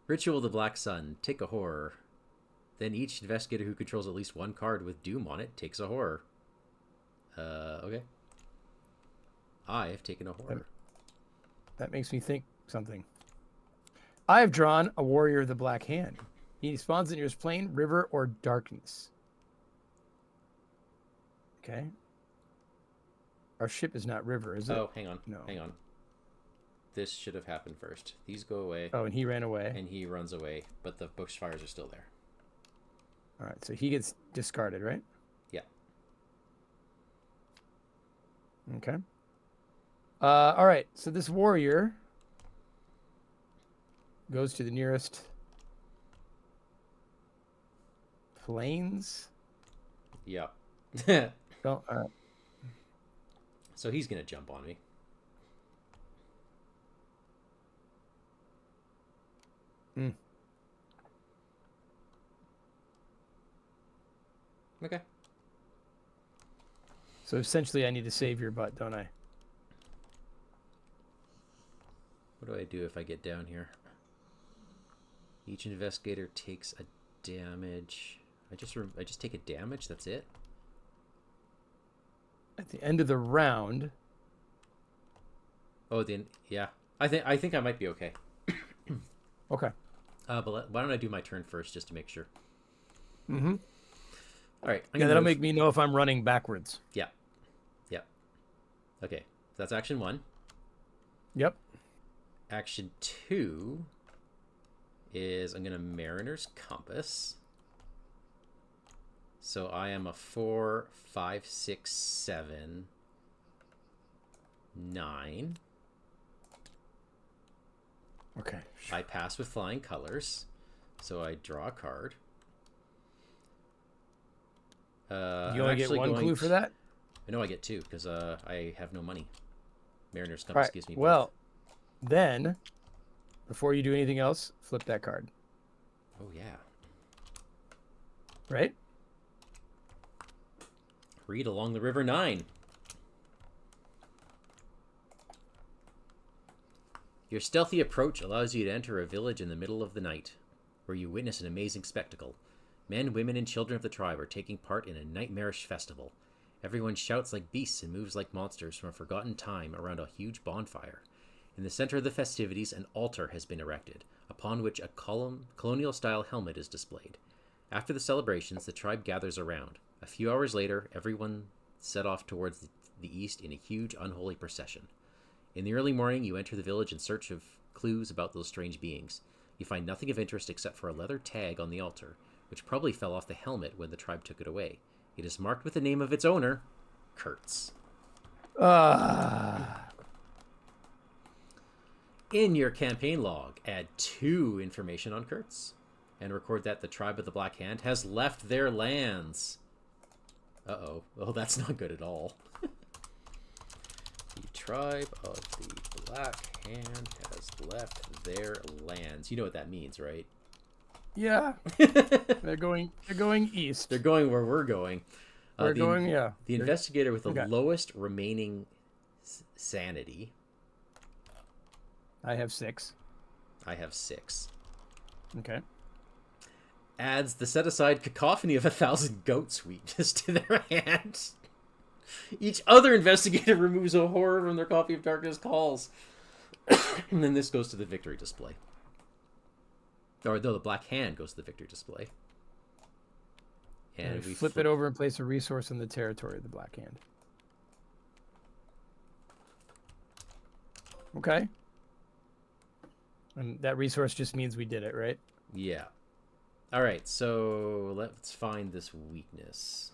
Ritual of the Black Sun. Take a horror. Then each investigator who controls at least one card with doom on it takes a horror. Okay. I have taken a horror. That makes me think something. I have drawn a Warrior of the Black Hand. He spawns in your plane, river, or darkness. Okay. Our ship is not river, is it? Oh, hang on. No. Hang on. This should have happened first. These go away. Oh, and he ran away. And he runs away, but the bushfires are still there. All right, so he gets discarded, right? Yeah. Okay. All right, so this warrior goes to the nearest plains. Yeah. Oh, all right. So he's going to jump on me. Hmm. Okay. So essentially I need to save your butt, don't I? What do I do if I get down here? Each investigator takes a damage. I just take a damage, that's it? At the end of the round. Oh, then yeah. I think I might be okay. Okay. But why don't I do my turn first just to make sure? Mm-hmm. All right. Yeah, that'll make me know if I'm running backwards. Yeah. Yep. Okay. That's action 1. Yep. Action 2 is I'm going to Mariner's Compass. So I am a 4, 5, 6, 7, 9. Okay. I pass with flying colors, so I draw a card. You only get one clue for that? No, I get 2 because I have no money. Mariner's Compass gives me both. Well, then, before you do anything else, flip that card. Oh, yeah. Right? Read Along the River 9. Your stealthy approach allows you to enter a village in the middle of the night, where you witness an amazing spectacle. Men, women, and children of the tribe are taking part in a nightmarish festival. Everyone shouts like beasts and moves like monsters from a forgotten time around a huge bonfire. In the center of the festivities, an altar has been erected, upon which a colonial-style helmet is displayed. After the celebrations, the tribe gathers around. A few hours later, everyone set off towards the east in a huge, unholy procession. In the early morning, you enter the village in search of clues about those strange beings. You find nothing of interest except for a leather tag on the altar, which probably fell off the helmet when the tribe took it away. It is marked with the name of its owner, Kurtz. In your campaign log, add 2 information on Kurtz, and record that the tribe of the Black Hand has left their lands. Uh-oh. Well, that's not good at all. The tribe of the Black Hand has left their lands. You know what that means, right? Yeah. They're going east. They're going where we're going. Yeah. The investigator with the lowest remaining sanity. I have 6. I have 6. Okay. Adds the set-aside cacophony of 1,000 goat sweetness to their hands. Each other investigator removes a horror from their copy of Darkness Calls. And then this goes to the victory display. Or though the Black Hand goes to the victory display. And we flip it over and place a resource in the territory of the Black Hand. Okay. And that resource just means we did it, right? Yeah. All right, so let's find this weakness.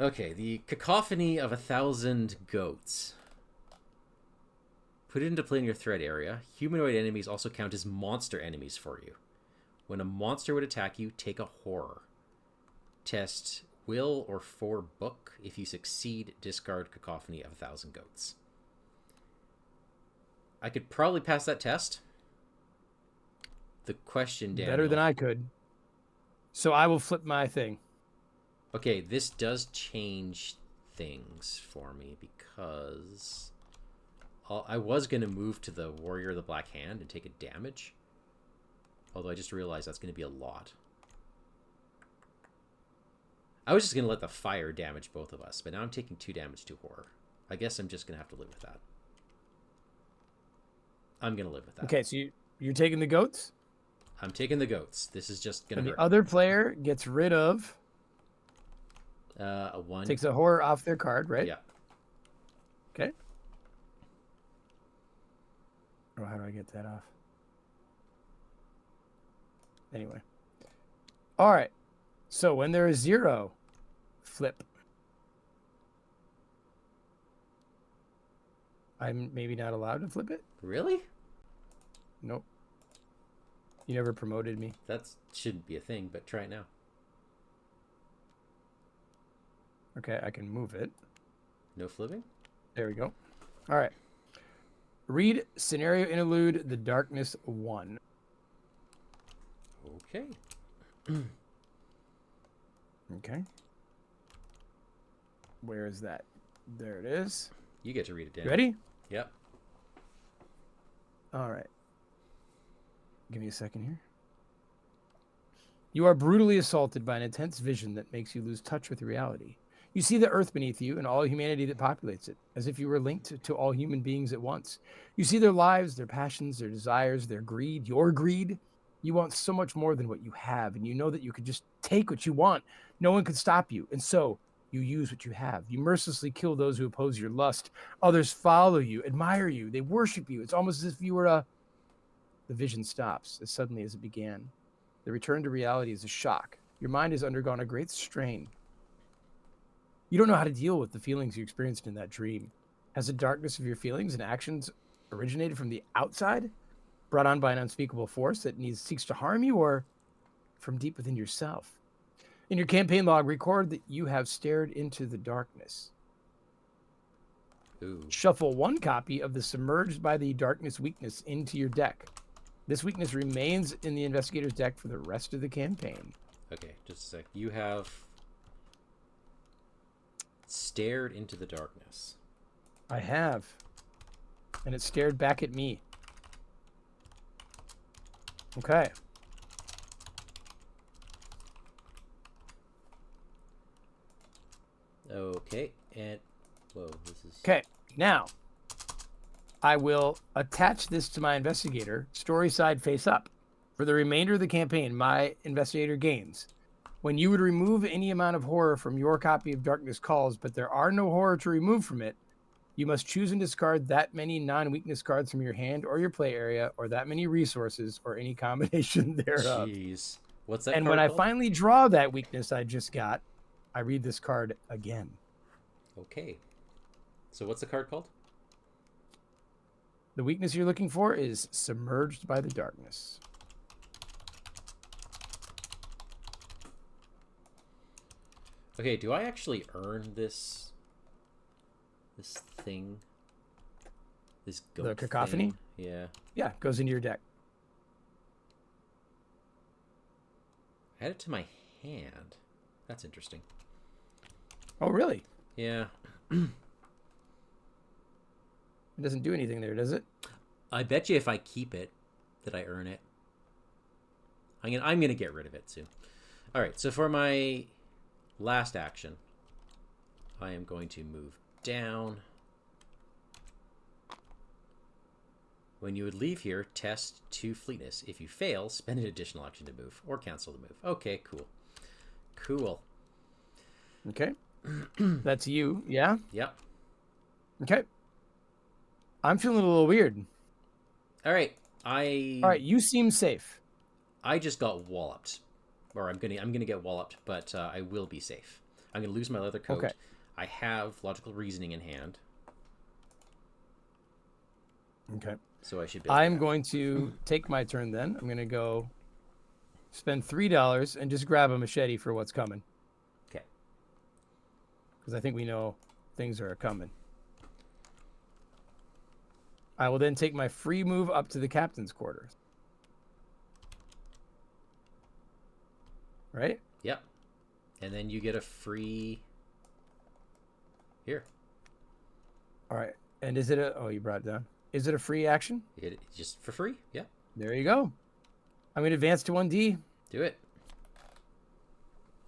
Okay, the cacophony of 1,000 goats. Put it into play in your threat area. Humanoid enemies also count as monster enemies for you. When a monster would attack you, take a horror. Test will or for book. If you succeed, discard cacophony of 1,000 goats. I could probably pass that test. The question, Daniel. Better than I could. So I will flip my thing. Okay, this does change things for me because I was going to move to the Warrior of the Black Hand and take a damage. Although I just realized that's going to be a lot. I was just going to let the fire damage both of us, but now I'm taking 2 damage to horror. I guess I'm just going to have to live with that. I'm going to live with that. Okay, so you're taking the goats? I'm taking the goats. This is just going to hurt. The other player gets rid of... a 1. Takes a horror off their card, right? Yeah. Okay. Oh, how do I get that off? Anyway. All right. So when there is 0, flip. I'm maybe not allowed to flip it? Really? Nope. You never promoted me. That shouldn't be a thing, but try it now. Okay, I can move it. No flipping? There we go. All right. Read Scenario Interlude, The Darkness 1. Okay. Okay. Where is that? There it is. You get to read it, Dan. You ready? Yep. All right. Give me a second here. You are brutally assaulted by an intense vision that makes you lose touch with reality. You see the earth beneath you and all humanity that populates it, as if you were linked to all human beings at once. You see their lives, their passions, their desires, their greed, your greed. You want so much more than what you have, and you know that you could just take what you want. No one could stop you, and so you use what you have. You mercilessly kill those who oppose your lust. Others follow you, admire you, they worship you. It's almost as if you were a... The vision stops as suddenly as it began. The return to reality is a shock. Your mind has undergone a great strain. You don't know how to deal with the feelings you experienced in that dream. Has the darkness of your feelings and actions originated from the outside, brought on by an unspeakable force that seeks to harm you, or from deep within yourself? In your campaign log, record that you have stared into the darkness. Ooh. Shuffle 1 copy of the Submerged by the Darkness weakness into your deck. This weakness remains in the investigator's deck for the rest of the campaign. Okay, just a sec. You have stared into the darkness. I have. And it stared back at me. Okay. Okay, and... Whoa, this is... Okay, now I will attach this to my investigator, story side face up. For the remainder of the campaign, my investigator gains. When you would remove any amount of horror from your copy of Darkness Calls, but there are no horror to remove from it, you must choose and discard that many non-weakness cards from your hand or your play area, or that many resources, or any combination thereof. Jeez. What's that And card when I called? finally draw that weakness I just got, I read this card again. Okay. So what's the card called? The weakness you're looking for is Submerged by the Darkness. Okay, do I actually earn this thing? This goat The cacophony? thing? Yeah. Yeah, goes into your deck. Add it to my hand. That's interesting. Oh, really? Yeah. It doesn't do anything there, does it? I bet you if I keep it, that I earn it. I'm gonna get rid of it soon. All right. So for my last action, I am going to move down. When you would leave here, test 2 fleetness. If you fail, spend an additional action to move or cancel the move. Okay, cool. Cool. Okay. That's you, yeah? Yep. Okay. I'm feeling a little weird. All right. All right, you seem safe. I just got walloped, or I'm gonna get walloped, but I will be safe. I'm gonna lose my leather coat. Okay. I have logical reasoning in hand, Okay. so I should be able I'm to going to take my turn then. I'm going to go spend $3 and just grab a machete for what's coming. Okay. Because I think we know things are coming. I will then take my free move up to the captain's quarters. Right? Yep. And then you get a free... Here. All right. And is it a... Oh, you brought it down. Is it a free action? You get it just for free. Yeah. There you go. I'm going to advance to 1D. Do it.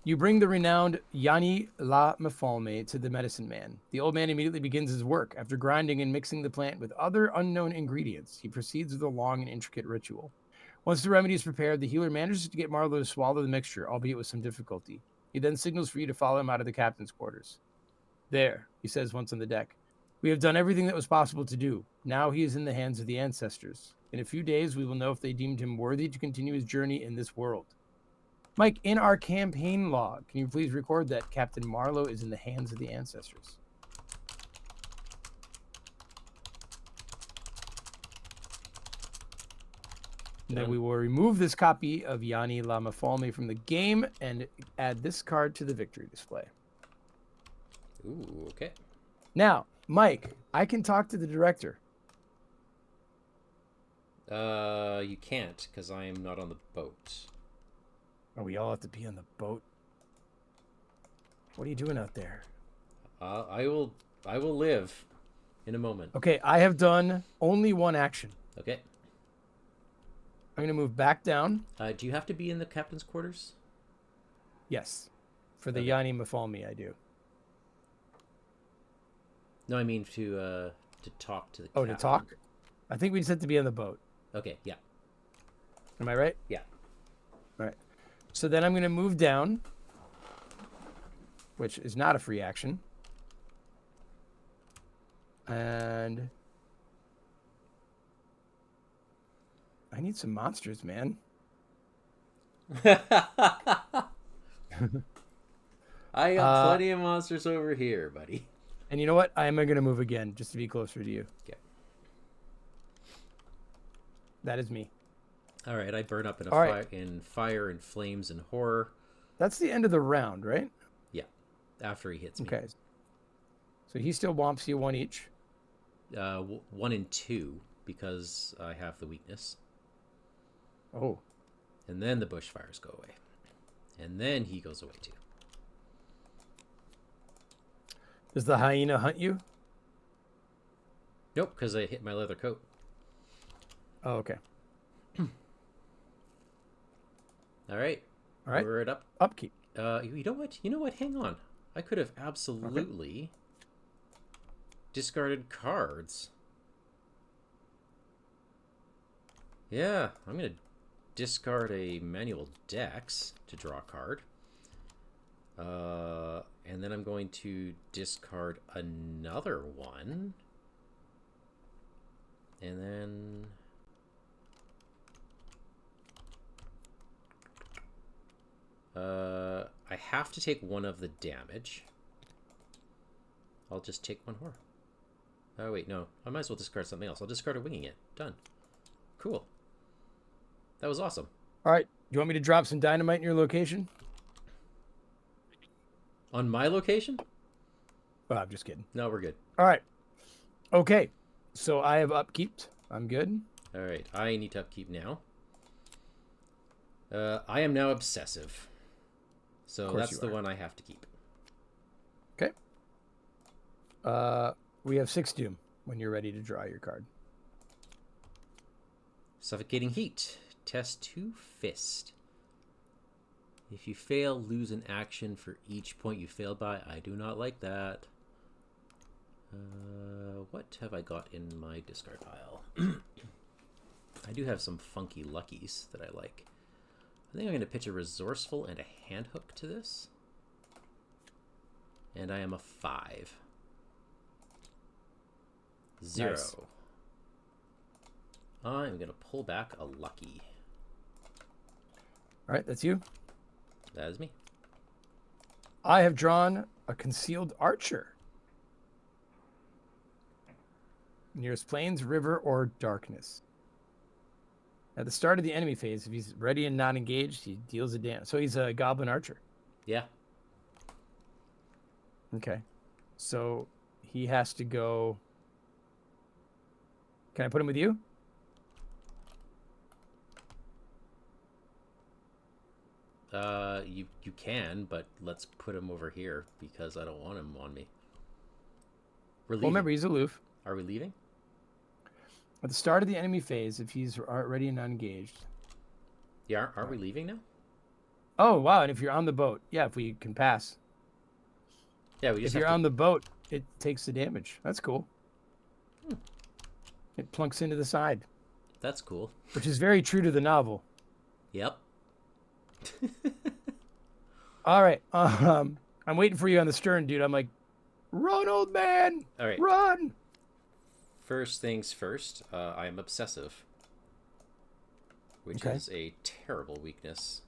You bring the renowned Yanni La Mafalme to the medicine man. The old man immediately begins his work. After grinding and mixing the plant with other unknown ingredients, he proceeds with a long and intricate ritual. Once the remedy is prepared, the healer manages to get Marlow to swallow the mixture, albeit with some difficulty. He then signals for you to follow him out of the captain's quarters. There, he says once on the deck. We have done everything that was possible to do. Now he is in the hands of the ancestors. In a few days, we will know if they deemed him worthy to continue his journey in this world. Mike, in our campaign log, can you please record that Captain Marlow is in the hands of the ancestors? And then we will remove this copy of Yanni La Mafalme from the game and add this card to the victory display. Ooh, okay. Now, Mike, I can talk to the director. You can't, because I am not on the boat. Oh, we all have to be on the boat. What are you doing out there? I will live in a moment. Okay, I have done only one action. Okay. I'm going to move back down. Do you have to be in the captain's quarters? Yes. For the Okay. Yanni Mafalme, I do. No, I mean to talk to the Oh, captain. to talk? I think we just have to be on the boat. Okay, yeah. Am I right? Yeah. All right. So then I'm going to move down, which is not a free action. And I need some monsters, man. I got plenty of monsters over here, buddy. And you know what? I am going to move again, just to be closer to you. Okay. That is me. All right, I burn up in All right. fire and flames and horror. That's the end of the round, right? Yeah, after he hits me. Okay. So he still whomps you one each. 1 and 2 because I have the weakness, Oh. and then the bushfires go away, and then he goes away too. Does the hyena hunt you? Nope, because I hit my leather coat. Oh, okay. All right. All right. We're at up. Upkeep. You know what? You know what? Hang on. I could have absolutely discarded cards. Yeah, I'm gonna discard a manual dex to draw a card. And then I'm going to discard another one. And then I have to take one of the damage. I'll just take one more. Oh wait, no. I might as well discard something else. I'll discard a winging it. Done. Cool. That was awesome. All right. Do you want me to drop some dynamite in your location? On my location? Oh, I'm just kidding. No, we're good. All right. Okay. So I have upkeeped. I'm good. All right. I need to upkeep now. I am now obsessive. So that's the one I have to keep. Okay. We have 6 doom when you're ready to draw your card. Suffocating heat. Test 2 fist. If you fail, lose an action for each point you failed by. I do not like that. What have I got in my discard pile? I do have some funky luckies that I like. I think I'm going to pitch a resourceful and a hand hook to this. And I am a 5. 0. Nice. I'm going to pull back a lucky. All right, that's you. That is me. I have drawn a concealed archer. Nearest plains, river, or darkness. At the start of the enemy phase, if he's ready and not engaged, he deals a damage. So he's a goblin archer. Yeah. Okay. So he has to go. Can I put him with you? You can, but let's put him over here because I don't want him on me. We're leaving. Well, remember, he's aloof. Are we leaving? At the start of the enemy phase, if he's ready and not engaged. Yeah, aren't we leaving now? Oh, wow. And if you're on the boat, yeah, if we can pass. Yeah, we just If you're on the boat, it takes the damage. That's cool. It plunks into the side. That's cool. Which is very true to the novel. Yep. All right. I'm waiting for you on the stern, dude. I'm like, run, old man. All right. Run. First things first, I am obsessive, which is a terrible weakness.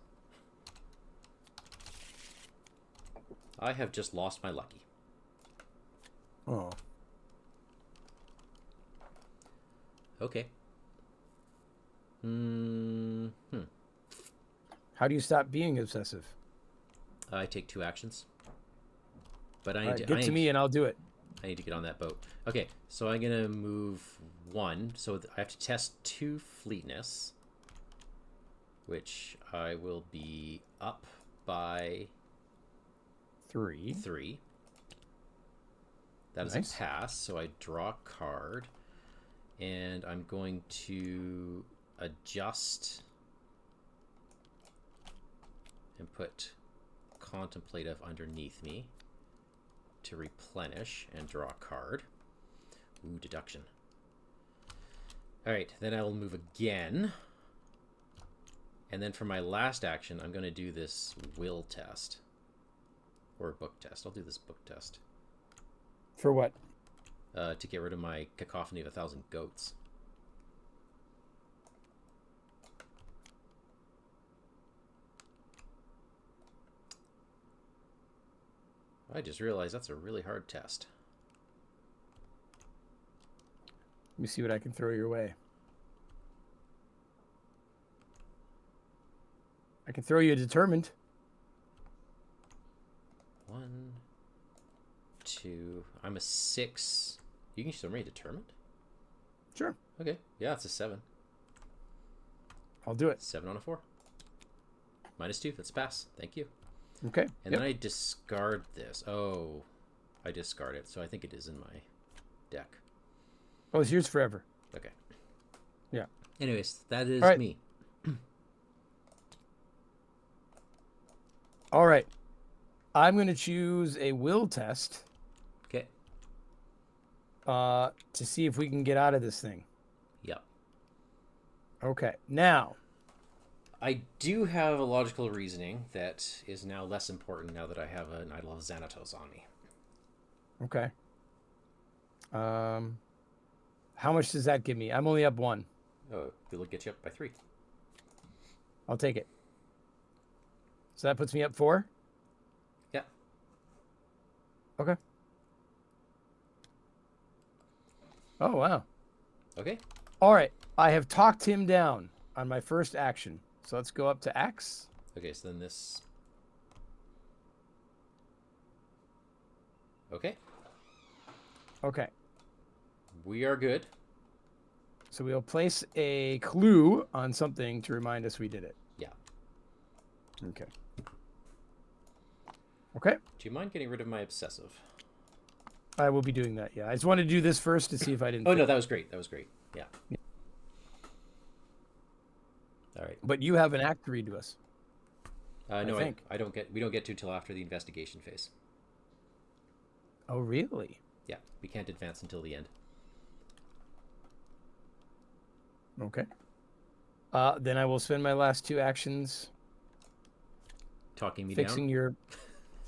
I have just lost my lucky. Oh. Okay. How do you stop being obsessive? I take 2 actions. But I All need right, to get to me and I'll do it. I need to get on that boat. Okay, so I'm gonna move 1. So I have to test 2 fleetness, which I will be up by 3. 3. That is Nice. a pass. So I draw a card, and I'm going to adjust and put contemplative underneath me to replenish and draw a card. Ooh, deduction. All right, then I will move again. And then for my last action, I'm going to do this will test. Or book test. I'll do this book test. For what? To get rid of my cacophony of 1,000 goats. I just realized that's a really hard test. Let me see what I can throw your way. I can throw you a determined. 1, 2. I'm a 6. You can throw me determined? Sure. Okay. Yeah, it's a 7. I'll do it. 7 on a 4. -2. That's a pass. Thank you. Okay. And then I discard this. Oh, I discard it. So I think it is in my deck. Oh, it's yours forever. Okay. Yeah. Anyways, that is right. me. All right. I'm going to choose a will test. Okay. To see if we can get out of this thing. Yep. Okay. Now. I do have a logical reasoning that is now less important now that I have an Idol of Xanatos on me. Okay. How much does that give me? I'm only up 1. Oh, it'll get you up by 3. I'll take it. So that puts me up 4? Yeah. Okay. Oh, wow. Okay. All right. I have talked him down on my first action. So let's go up to X. Okay, so then this... Okay. Okay. We are good. So we'll place a clue on something to remind us we did it. Yeah. Okay. Okay. Do you mind getting rid of my obsessive? I will be doing that, yeah. I just wanted to do this first to see if I didn't... Oh, no, that was great. That was great. Yeah. All right. But you have an act to read to us. No, I think. I don't get. We don't get to till after the investigation phase. Oh, really? Yeah, we can't advance until the end. Okay. Then I will spend my last 2 actions Talking me fixing down. your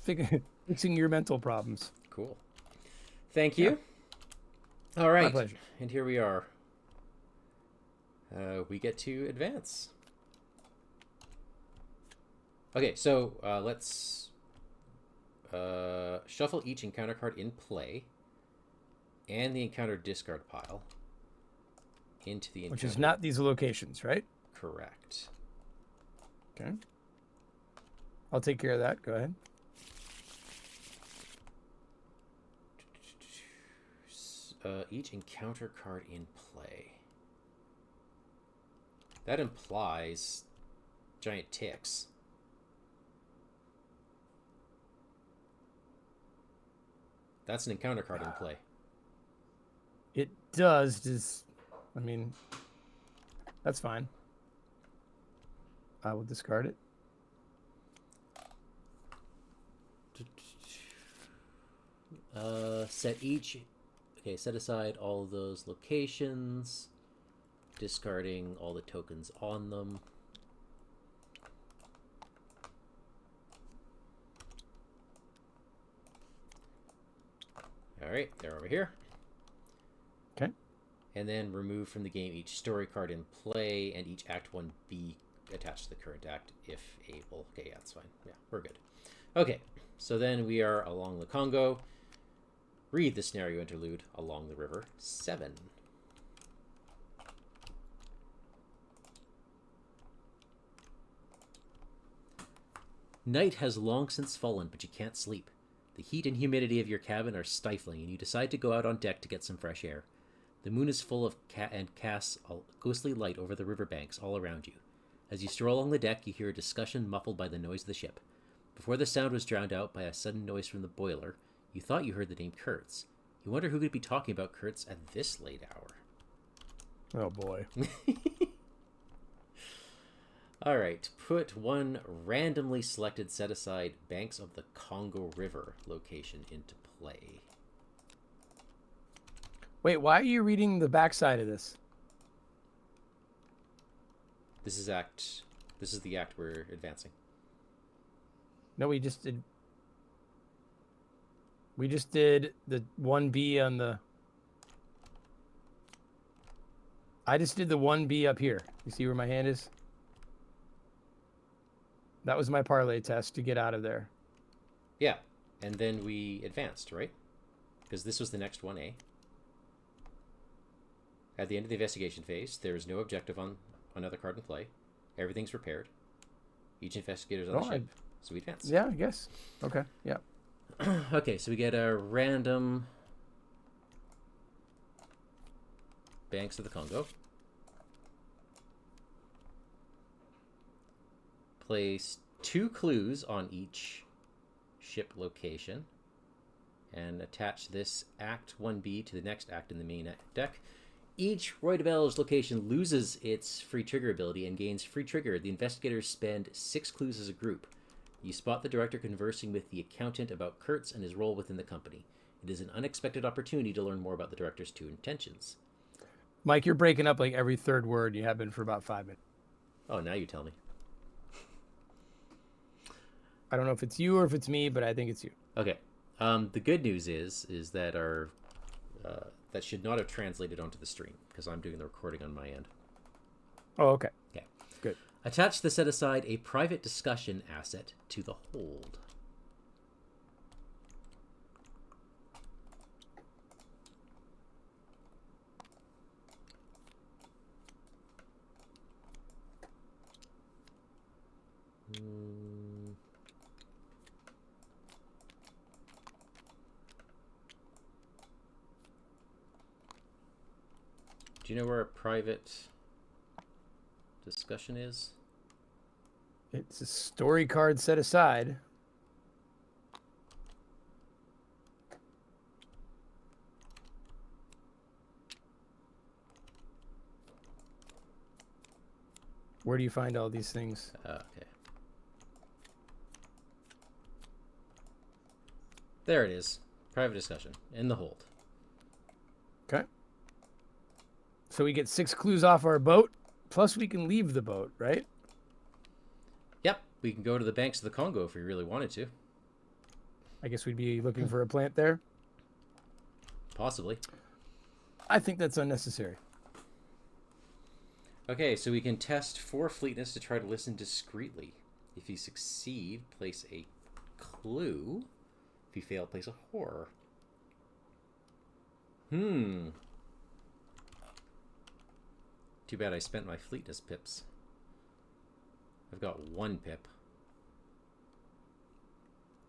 fixing your mental problems. Cool. Thank you. All right. My pleasure. And here we are. we get to advance. Okay, so let's shuffle each encounter card in play and the encounter discard pile into the encounter. Which is not these locations, right? Correct. Okay. I'll take care of that. Go ahead. Each encounter card in play. That implies giant ticks. That's an encounter card in play. It does. I mean, that's fine. I will discard it. Set aside all of those locations, discarding all the tokens on them. All right, they're over here. Okay. And then remove from the game each story card in play and each Act 1B attached to the current act if able. Okay, yeah, that's fine. Yeah, we're good. Okay, so then we are along the Congo. Read the scenario interlude along the river 7. Night has long since fallen, but you can't sleep. The heat and humidity of your cabin are stifling, and you decide to go out on deck to get some fresh air. The moon is full of and casts a ghostly light over the riverbanks all around you. As you stroll along the deck, you hear a discussion muffled by the noise of the ship. Before the sound was drowned out by a sudden noise from the boiler, you thought you heard the name Kurtz. You wonder who could be talking about Kurtz at this late hour. Oh, boy. All right, put one randomly selected set-aside Banks of the Congo River location into play. Wait, why are you reading the backside of this? This is the act we're advancing. No, we just did the 1B on the... I just did the 1B up here. You see where my hand is? That was my parlay test to get out of there. Yeah, and then we advanced, right? Because this was the next 1A. At the end of the investigation phase, there is no objective on another card in play. Everything's repaired. Each investigator's on the ship, so we advance. Yeah, I guess. Okay, yeah. Okay, so we get a random Banks of the Congo. Place 2 clues on each ship location and attach this Act 1B to the next act in the main deck. Each Roy de Belge location loses its free trigger ability and gains free trigger. The investigators spend 6 clues as a group. You spot the director conversing with the accountant about Kurtz and his role within the company. It is an unexpected opportunity to learn more about the director's true intentions. Mike, you're breaking up like every third word. You have been for about 5 minutes. Oh, now you tell me. I don't know if it's you or if it's me, but I think it's you. Okay. The good news is that our that should not have translated onto the stream because I'm doing the recording on my end. Oh, okay. Okay. Good. Attach the set aside a private discussion asset to the hold. Do you know where a private discussion is? It's a story card set aside. Where do you find all these things? Okay. There it is. Private discussion in the hold. Okay. So we get 6 clues off our boat, plus we can leave the boat, right? Yep. We can go to the banks of the Congo if we really wanted to. I guess we'd be looking for a plant there. Possibly. I think that's unnecessary. Okay, so we can test for fleetness to try to listen discreetly. If you succeed, place a clue. If you fail, place a horror. Too bad I spent my fleetness pips. I've got 1 pip.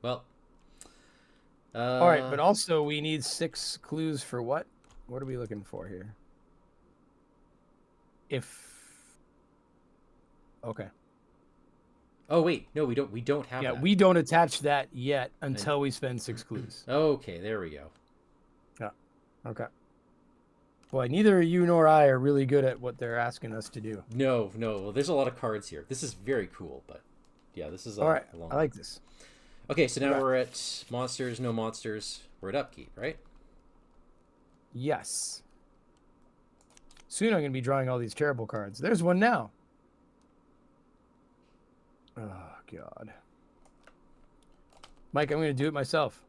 Well. All right, but also we need 6 clues for what? What are we looking for here? Okay. Oh wait, no, we don't. We don't have that. Yeah, we don't attach that yet until we spend 6 clues. Okay, there we go. Yeah. Okay. Boy, neither you nor I are really good at what they're asking us to do. No. Well, there's a lot of cards here. This is very cool, but yeah, this is all right. a long I like this. Okay, so now we're at monsters, no monsters. We're at upkeep, right? Yes. Soon I'm going to be drawing all these terrible cards. There's one now. Oh, God. Mike, I'm going to do it myself.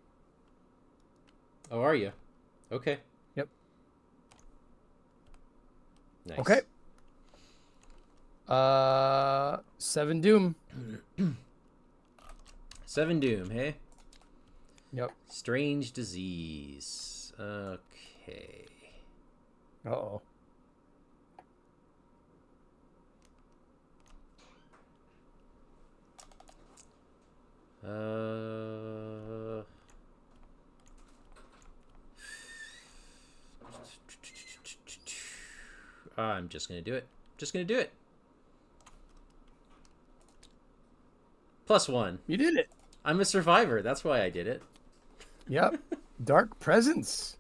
Oh, are you? Okay. Yep. Nice. Okay. 7 Doom. 7 Doom, hey? Yep. Strange disease. Okay. Uh-oh. I'm just gonna do it. Just gonna do it. +1. You did it. I'm a survivor. That's why I did it. Yep. Dark Presence.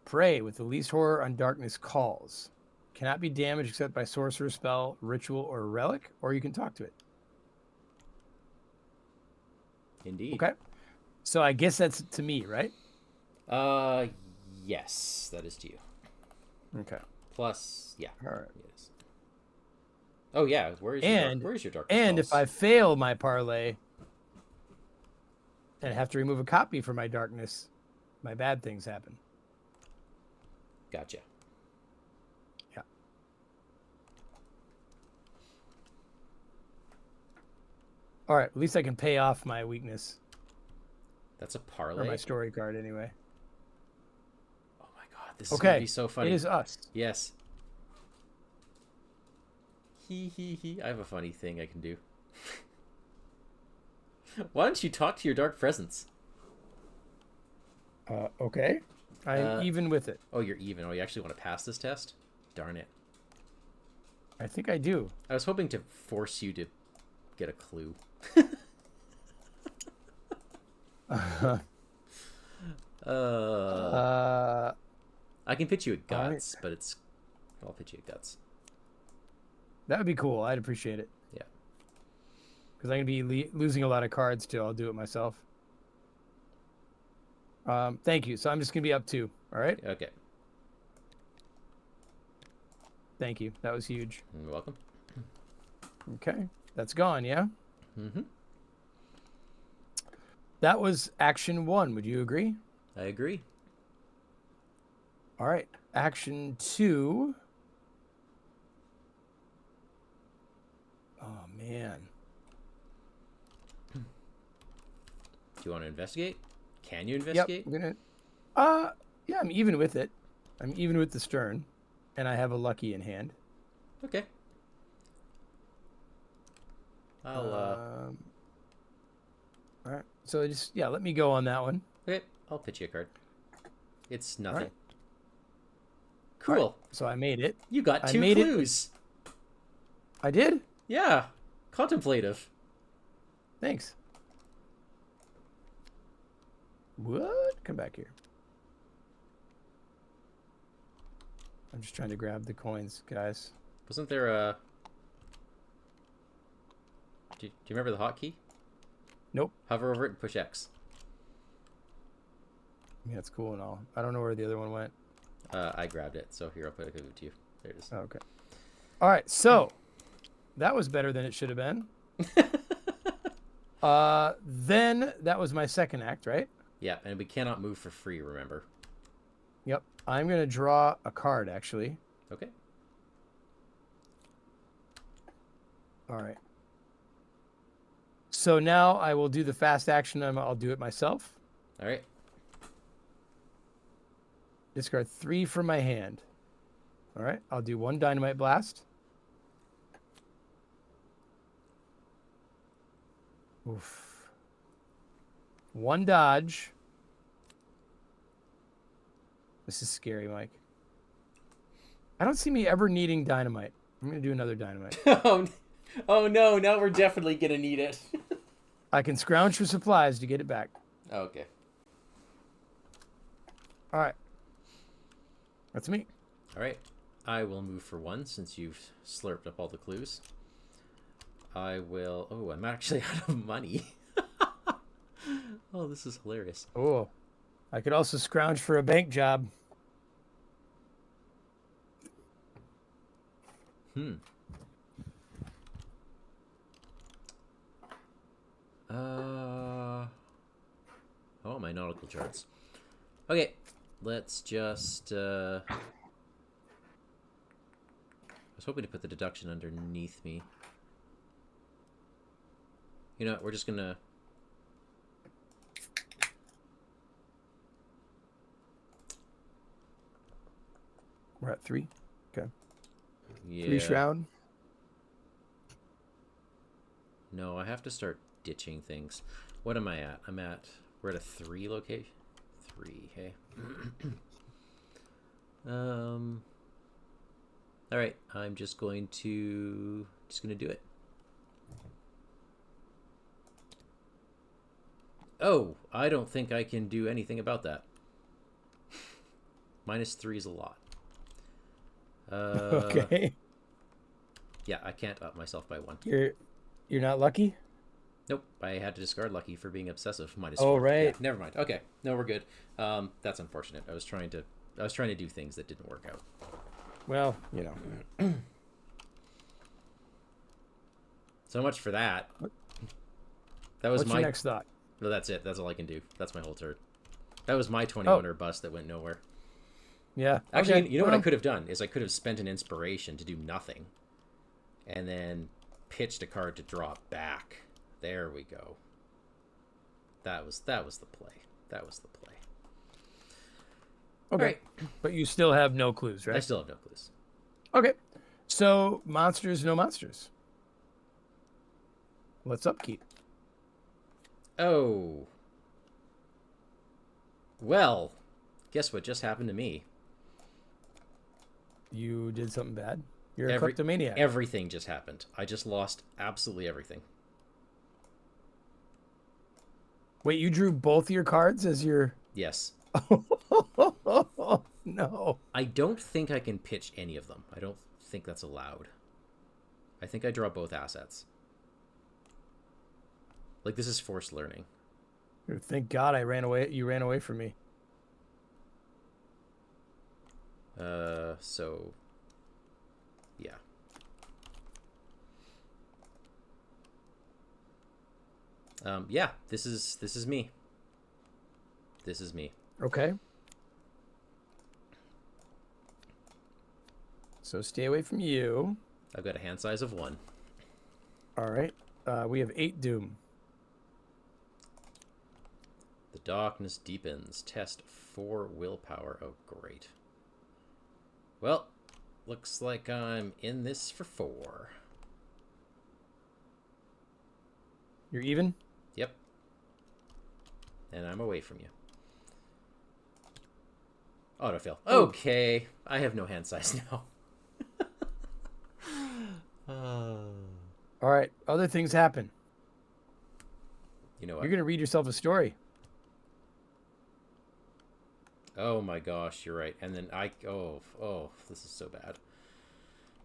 Prey with the least horror on darkness calls. Cannot be damaged except by sorcerer, spell, ritual, or relic, or you can talk to it. Indeed. Okay. So I guess that's to me, right? Yes, that is to you. Okay. Plus, yeah. All right. Yes. Oh yeah, where's your dark? And if I fail my parlay and have to remove a copy for my darkness, my bad things happen. Gotcha. Yeah. All right. At least I can pay off my weakness. That's a parlay. Or my story card, anyway. Oh my god, this is gonna be so funny. It is us. Yes. He. I have a funny thing I can do. Why don't you talk to your dark presence? Okay. I'm even with it. Oh, you're even. Oh, you actually want to pass this test? Darn it. I think I do. I was hoping to force you to get a clue. I can pitch you a guts, but I'll pitch you a guts. That would be cool. I'd appreciate it. Yeah. Because I'm going to be losing a lot of cards, too. I'll do it myself. Thank you. So I'm just going to be up 2. All right? Okay. Thank you. That was huge. You're welcome. Okay. That's gone, yeah? Mm-hmm. That was action 1. Would you agree? I agree. All right. Action 2. Oh, man. Do you want to investigate? Can you investigate? Yep, I'm gonna. Yeah, I'm even with it. I'm even with the stern, and I have a lucky in hand. Okay. All right. So just let me go on that one. Okay, I'll pitch you a card. It's nothing. Right. Cool. Right. So I made it. You got 2 clues. I did? Yeah. Contemplative. Thanks. What? Come back here. I'm just trying to grab the coins, guys. Wasn't there a... Do you remember the hotkey? Nope. Hover over it and push X. Yeah, it's cool and all. I don't know where the other one went. I grabbed it, so here, I'll put it to you. There it is. Okay. All right, so that was better than it should have been. Then that was my second act, right? Yeah, and we cannot move for free, remember? Yep. I'm going to draw a card, actually. Okay. All right. So now I will do the fast action. I'll do it myself. All right. Discard 3 from my hand. All right. I'll do 1 dynamite blast. Oof. 1 dodge. This is scary, Mike. I don't see me ever needing dynamite. I'm going to do another dynamite. Oh no, now we're definitely going to need it. I can scrounge for supplies to get it back. Okay. All right. That's me. All right. I will move for 1 since you've slurped up all the clues. I will... Oh, I'm actually out of money. Oh, this is hilarious. Oh, I could also scrounge for a bank job. Oh, my nautical charts. Okay, let's just... I was hoping to put the deduction underneath me. You know what, we're just gonna... We're at 3. Okay. Yeah. 3 shroud. No, I have to start ditching things. What am I at? We're at a 3 location. 3, hey. All right, I'm just going to do it. Oh, I don't think I can do anything about that. -3 is a lot. Okay. Yeah, I can't up myself by 1. You're not lucky? Nope, I had to discard lucky for being obsessive. -4. Oh, right. Yeah, never mind. Okay, no, we're good. That's unfortunate. I was trying to do things that didn't work out. Well, you know. So much for that. That was What's your next thought? No, that's it. That's all I can do. That's my whole turn. That was my 20-owner bust that went nowhere. Yeah. Actually, okay. you know what I could have done is I could have spent an inspiration to do nothing, and then pitched a card to draw back. There we go. That was the play. That was the play. Okay. Right. But you still have no clues, right? I still have no clues. Okay. So monsters, no monsters. Let's upkeep. Oh. Well, guess what just happened to me? You did something bad. You're a kleptomaniac. Everything just happened. I just lost absolutely everything. Wait, you drew both your cards as your... Yes. No. I don't think I can pitch any of them. I don't think that's allowed. I think I draw both assets. Like, this is forced learning. Thank God I ran away. You ran away from me. So... Yeah. Yeah, this is me. This is me. Okay. So stay away from you. I've got a hand size of 1. All right. We have 8 doom. The darkness deepens. Test 4 willpower. Oh, great. Well, looks like I'm in this for 4. You're even? Yep. And I'm away from you. Autofill. Okay. I have no hand size now. All right. Other things happen. You know what? You're going to read yourself a story. Oh my gosh, you're right. And then oh, this is so bad.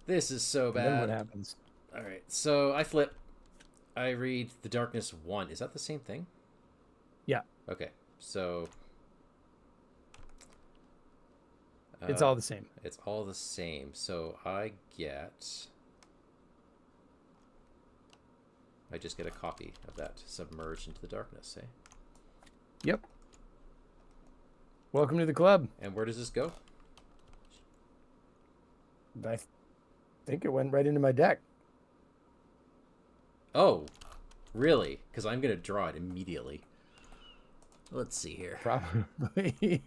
This is so bad. And then what happens? All right. So I flip. I read The Darkness 1. Is that the same thing? Yeah. Okay. So it's all the same. It's all the same. So I just get a copy of that submerged into the darkness, eh? Yep. Welcome to the club. And where does this go? I think it went right into my deck. Oh, really? Because I'm going to draw it immediately. Let's see here. Probably.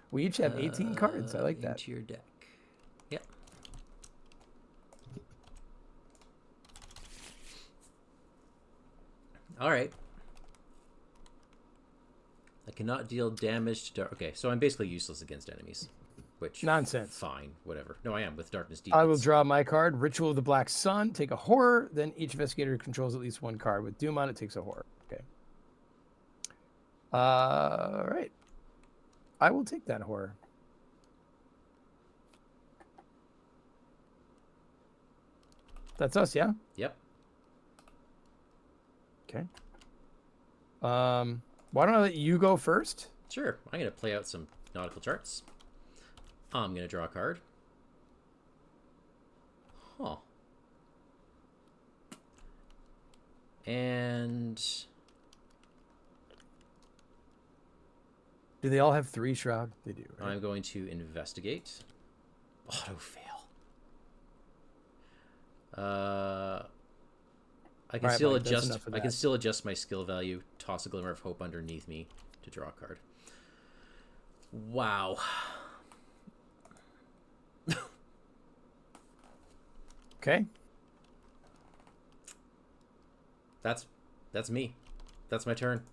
We each have 18 cards. I like that. Into your deck. Yep. All right. I cannot deal damage to dark. Okay, so I'm basically useless against enemies. Which nonsense. Fine, whatever. No, I am with darkness defense. I will draw my card, Ritual of the Black Sun, take a horror. Then each investigator controls at least one card with Doom on it, takes a horror. Okay. All right. I will take that horror. That's us, yeah? Yep. Okay. Why don't I let you go first? Sure. I'm going to play out some nautical charts. I'm going to draw a card. Huh. And... Do they all have 3 shroud? They do, right? I'm going to investigate. Auto fail. I can still adjust. I can still adjust my skill value. Toss a glimmer of hope underneath me to draw a card. Wow. Okay. That's me. That's my turn.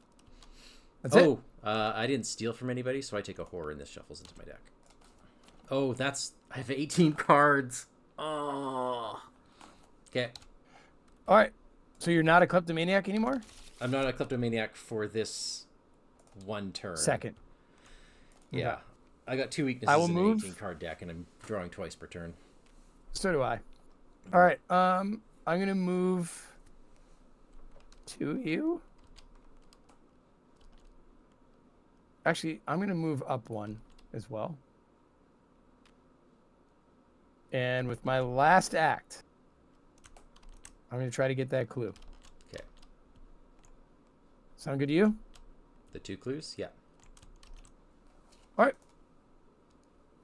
That's it. I didn't steal from anybody, so I take a horror and this shuffles into my deck. Oh, I have 18 cards. Oh. Okay. All right. So you're not a kleptomaniac anymore? I'm not a kleptomaniac for this one turn. Second. Yeah. Okay. I got 2 weaknesses I will in move. an 18 card deck, and I'm drawing twice per turn. So do I. All right. I'm going to move to you. Actually, I'm going to move up 1 as well. And with my last act, I'm going to try to get that clue. Okay. Sound good to you? The 2 clues? Yeah. All right.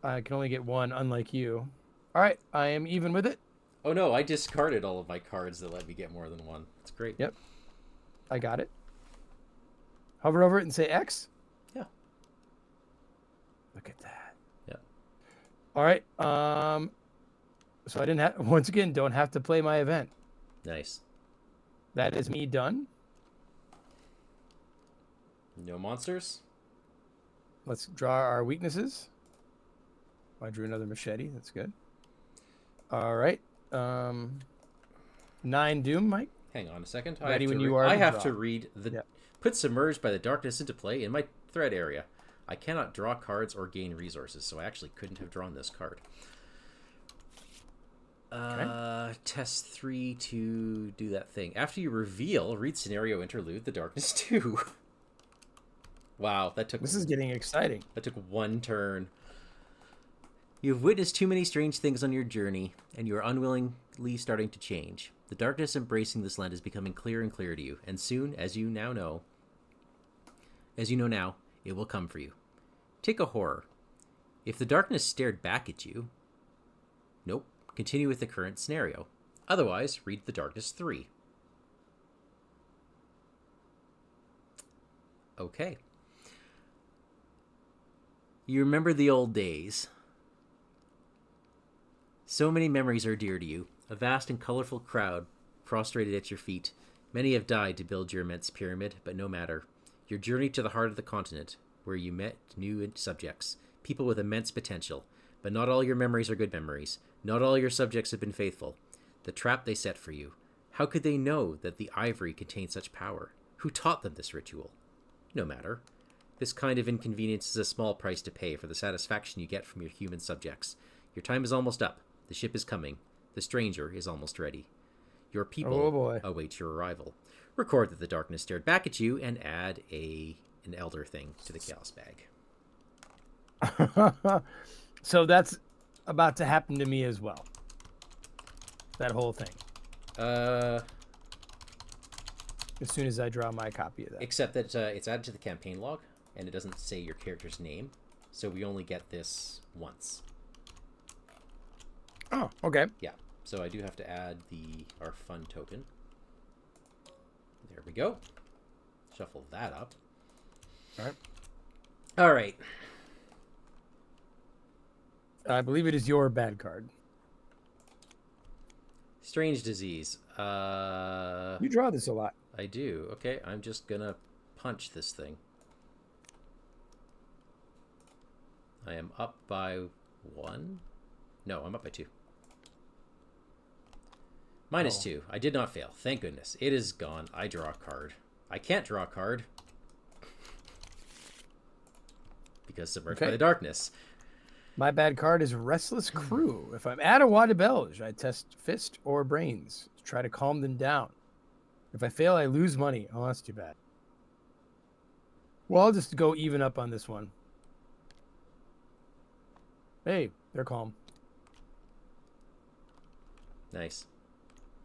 I can only get 1, unlike you. All right. I am even with it. Oh, no. I discarded all of my cards that let me get more than 1. That's great. Yep. I got it. Hover over it and say X. Yeah. Look at that. Yeah. All right. So I didn't have, once again, don't have to play my event. Nice. That is me done. No monsters? Let's draw our weaknesses. I drew another machete. That's good. All right. 9 Doom, Mike. Hang on a second. Ready when you are. I have to read the... Yep. Put submerged by the darkness into play in my threat area. I cannot draw cards or gain resources, so I actually couldn't have drawn this card. Okay. Test 3 to do that thing. After you reveal, read scenario interlude, the darkness 2. Wow, that took... This is getting exciting. That took 1 turn. You have witnessed too many strange things on your journey, and you are unwillingly starting to change. The darkness embracing this land is becoming clearer and clearer to you, and soon, as you know now, it will come for you. Take a horror. If the darkness stared back at you... Nope. Continue with the current scenario. Otherwise, read the darkness 3. Okay. You remember the old days. So many memories are dear to you. A vast and colorful crowd prostrated at your feet. Many have died to build your immense pyramid, but no matter. Your journey to the heart of the continent, where you met new subjects, people with immense potential. But not all your memories are good memories. Not all your subjects have been faithful. The trap they set for you. How could they know that the ivory contained such power? Who taught them this ritual? No matter. This kind of inconvenience is a small price to pay for the satisfaction you get from your human subjects. Your time is almost up. The ship is coming. The stranger is almost ready. Your people await your arrival. Record that the darkness stared back at you and add an elder thing to the chaos bag. So that's about to happen to me as well. That whole thing. As soon as I draw my copy of that. Except that it's added to the campaign log, and it doesn't say your character's name, so we only get this once. Oh, okay. Yeah. So I do have to add our fun token. There we go. Shuffle that up. All right. All right. I believe it is your bad card. Strange disease. You draw this a lot. I do. Okay, I'm just gonna punch this thing. I am up by 1. No, I'm up by 2. -2. I did not fail. Thank goodness. It is gone. I draw a card. I can't draw a card. Because submerged by the darkness. My bad card is Restless Crew. If I'm at a Wad de Belge, I test fist or brains to try to calm them down. If I fail, I lose money. Oh, that's too bad. Well, I'll just go even up on this one. Hey, they're calm. Nice.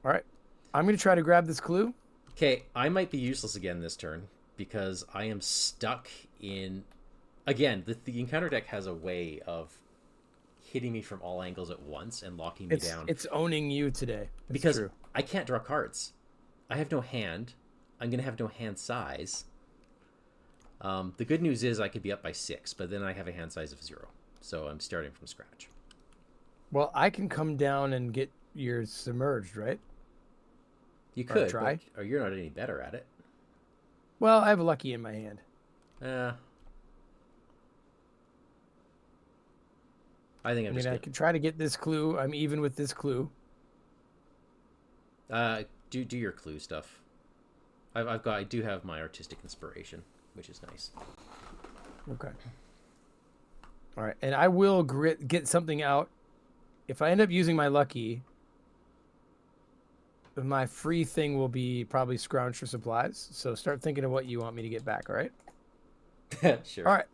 All right. I'm going to try to grab this clue. Okay, I might be useless again this turn because I am stuck in... Again, the encounter deck has a way of hitting me from all angles at once and locking me down. It's owning you today. Because true. I can't draw cards. I have no hand. I'm going to have no hand size. The good news is I could be up by 6, but then I have a hand size of 0. So I'm starting from scratch. Well, I can come down and get your submerged, right? You could, try. Or you're not any better at it. Well, I have a Lucky in my hand. I can try to get this clue. I'm even with this clue. Do your clue stuff. I do have my artistic inspiration, which is nice. Okay. All right, and I will get something out. If I end up using my Lucky, my free thing will be probably scrounge for supplies. So start thinking of what you want me to get back, all right? Sure. All right.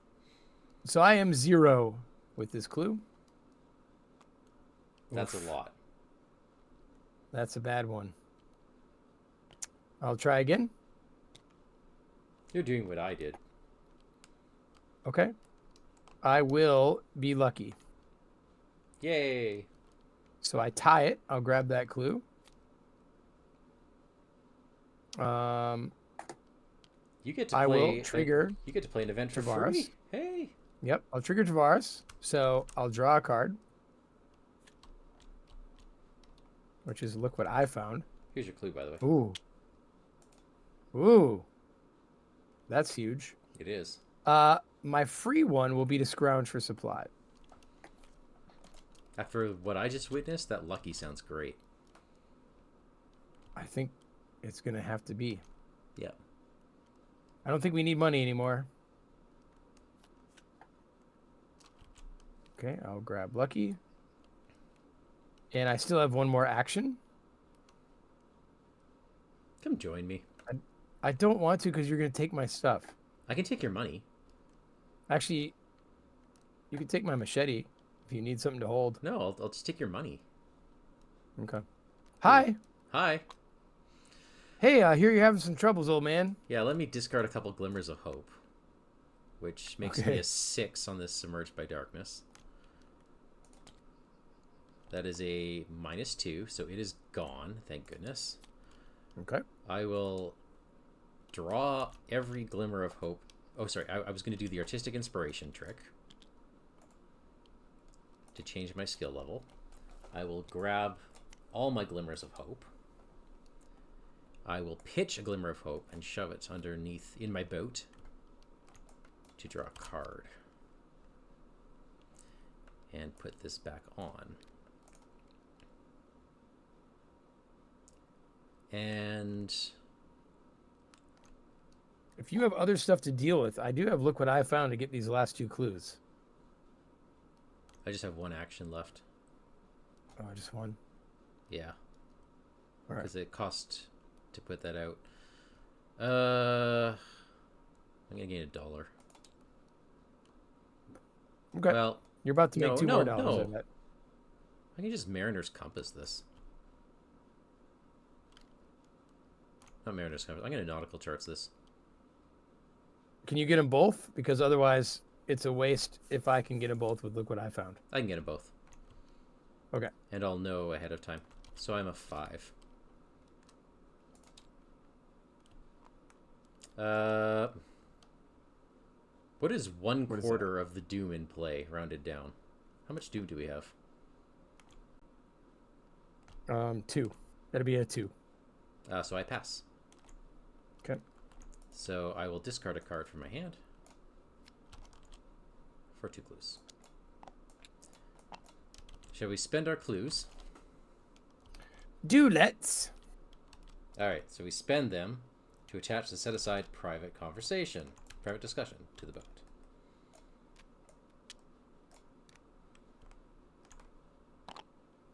So I am 0 with this clue. That's a lot. That's a bad one. I'll try again. You're doing what I did. Okay. I will be lucky. Yay. So I tie it. I'll grab that clue. You get to play. I will trigger. You get to play an event for Tavares. free. Hey. Yep, I'll trigger Tavares. So I'll draw a card, which is look what I found. Here's your clue, by the way. Ooh. Ooh. That's huge. It is. My free one will be to scrounge for supply. After what I just witnessed, that lucky sounds great. I think it's going to have to be. Yep. I don't think we need money anymore. Okay, I'll grab Lucky. And I still have one more action. Come join me. I don't want to because you're going to take my stuff. I can take your money. Actually, you can take my machete if you need something to hold. No, I'll just take your money. Okay. Hi. Hi. Hey, I hear you're having some troubles, old man. Yeah, let me discard a couple glimmers of hope, which makes me a 6 on this submerged by darkness. That is a -2, so it is gone, thank goodness. Okay. I will draw every glimmer of hope. Oh, sorry, I was going to do the artistic inspiration trick to change my skill level. I will grab all my glimmers of hope. I will pitch a glimmer of hope and shove it underneath in my boat to draw a card. And put this back on. And if you have other stuff to deal with, I do have look what I found to get these last 2 clues. I just have one action left. Oh, just one? Yeah. All right. Because it cost to put that out. I'm going to gain $1. Okay. Well, you're about to make $2 more. No. I can just Mariner's Compass this. Not Mariner's Compass. I'm going to Nautical Charts this. Can you get them both? Because otherwise, it's a waste if I can get them both with look what I found. I can get them both. Okay. And I'll know ahead of time. So I'm a 5. What is one quarter of the doom in play, rounded down? How much doom do we have? 2. That'd be a 2. So I pass. Okay. So I will discard a card from my hand for 2 clues. Shall we spend our clues? Do let's. All right, so we spend them to attach the set-aside private discussion to the boat.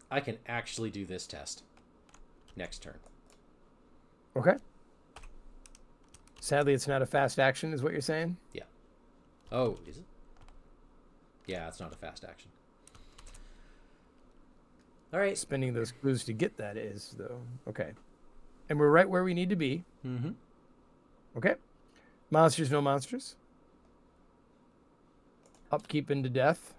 I can actually do this test next turn. Okay. Sadly, it's not a fast action, is what you're saying? Yeah. Oh, is it? Yeah, it's not a fast action. All right. Spending those clues to get that is, though. Okay. And we're right where we need to be. Mm-hmm. Okay. Monsters, no monsters. Upkeep into death.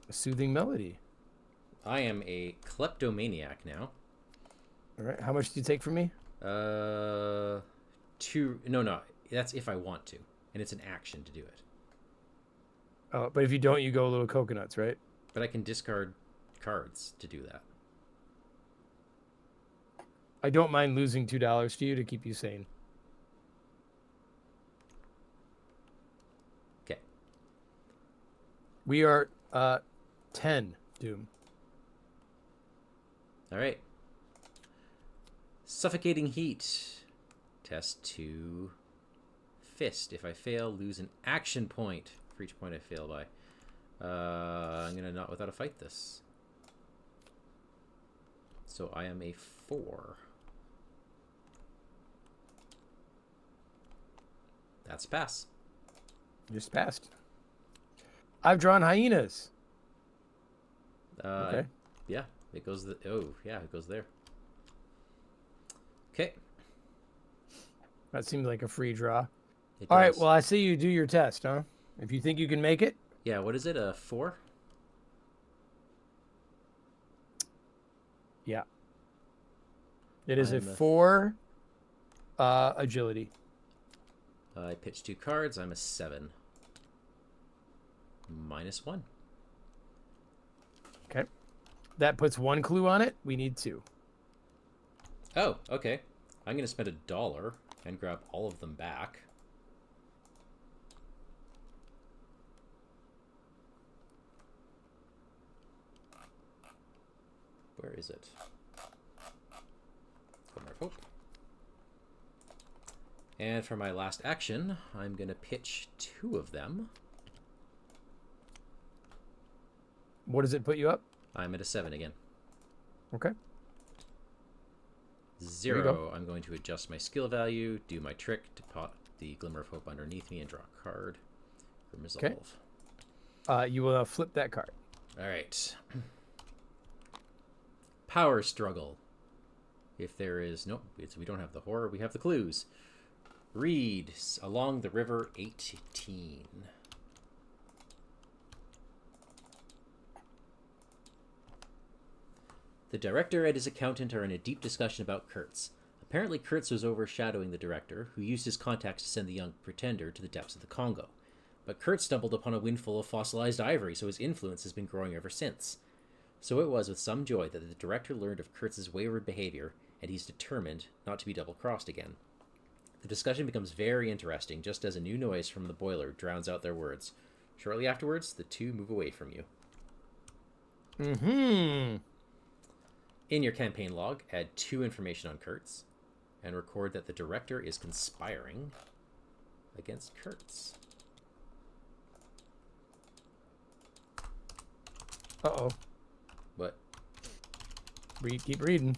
A soothing melody. I am a kleptomaniac now. All right. How much do you take from me? 2. No. That's if I want to. And it's an action to do it. Oh, but if you don't, you go little coconuts, right? But I can discard cards to do that. I don't mind losing $2 to you to keep you sane. Okay. We are 10 doom. All right. Suffocating heat. Test 2. Fist. If I fail, lose an action point for each point I fail by. I'm going to not without a fight this. So I am a 4. That's a pass. Just passed. I've drawn hyenas. Okay. Yeah, it goes. It goes there. Okay. That seemed like a free draw. It All right. does. Well, I see you do your test, huh? If you think you can make it. Yeah. What is it? A 4? Yeah. It is a 4 agility. I pitch 2 cards. I'm a 7. -1. Okay. That puts 1 clue on it. We need 2. Oh, okay. I'm going to spend $1 and grab all of them back. Where is it? Glimmer of Hope. And for my last action, I'm going to pitch 2 of them. What does it put you up? I'm at a 7 again. Okay. 0. I'm going to adjust my skill value, do my trick to put the Glimmer of Hope underneath me and draw a card from Resolve. Okay. You will flip that card. All right. Power struggle. If there is we don't have the horror, we have the clues. Read along the river 18. The director and his accountant are in a deep discussion about Kurtz. Apparently Kurtz was overshadowing the director, who used his contacts to send the young pretender to the depths of the Congo. But Kurtz stumbled upon a windfall of fossilized ivory, so his influence has been growing ever since. So it was with some joy that the director learned of Kurtz's wayward behavior, and he's determined not to be double-crossed again. The discussion becomes very interesting, just as a new noise from the boiler drowns out their words. Shortly afterwards, the two move away from you. Mm-hmm. In your campaign log, add 2 information on Kurtz, and record that the director is conspiring against Kurtz. Uh-oh. What? Keep reading.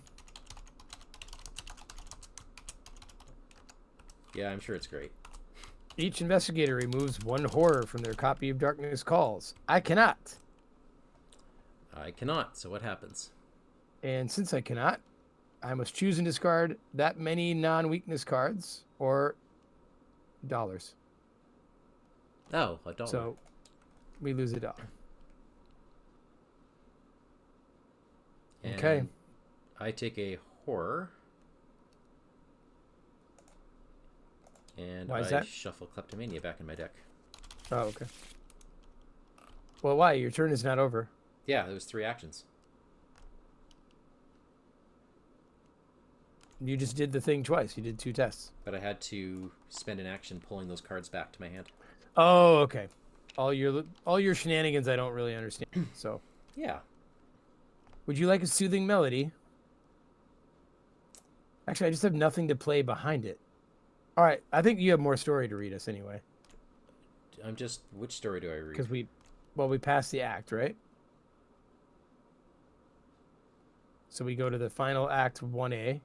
Yeah, I'm sure it's great. Each investigator removes 1 horror from their copy of Darkness Calls. I cannot. I cannot, so what happens? And since I cannot, I must choose and discard that many non-weakness cards or dollars. Oh, $1. So we lose $1. And Okay. I take a horror. And Why is I that? shuffle Kleptomania back in my deck. Oh, okay. Well, why? Your turn is not over. Yeah, there was 3 actions. You just did the thing twice. You did 2 tests. But I had to spend an action pulling those cards back to my hand. Oh, okay. All your shenanigans I don't really understand. So, Yeah. would you like a soothing melody? Actually, I just have nothing to play behind it. All right, I think you have more story to read us anyway. I'm just... Which story do I read? Because we passed the act, right? So we go to the final act 1A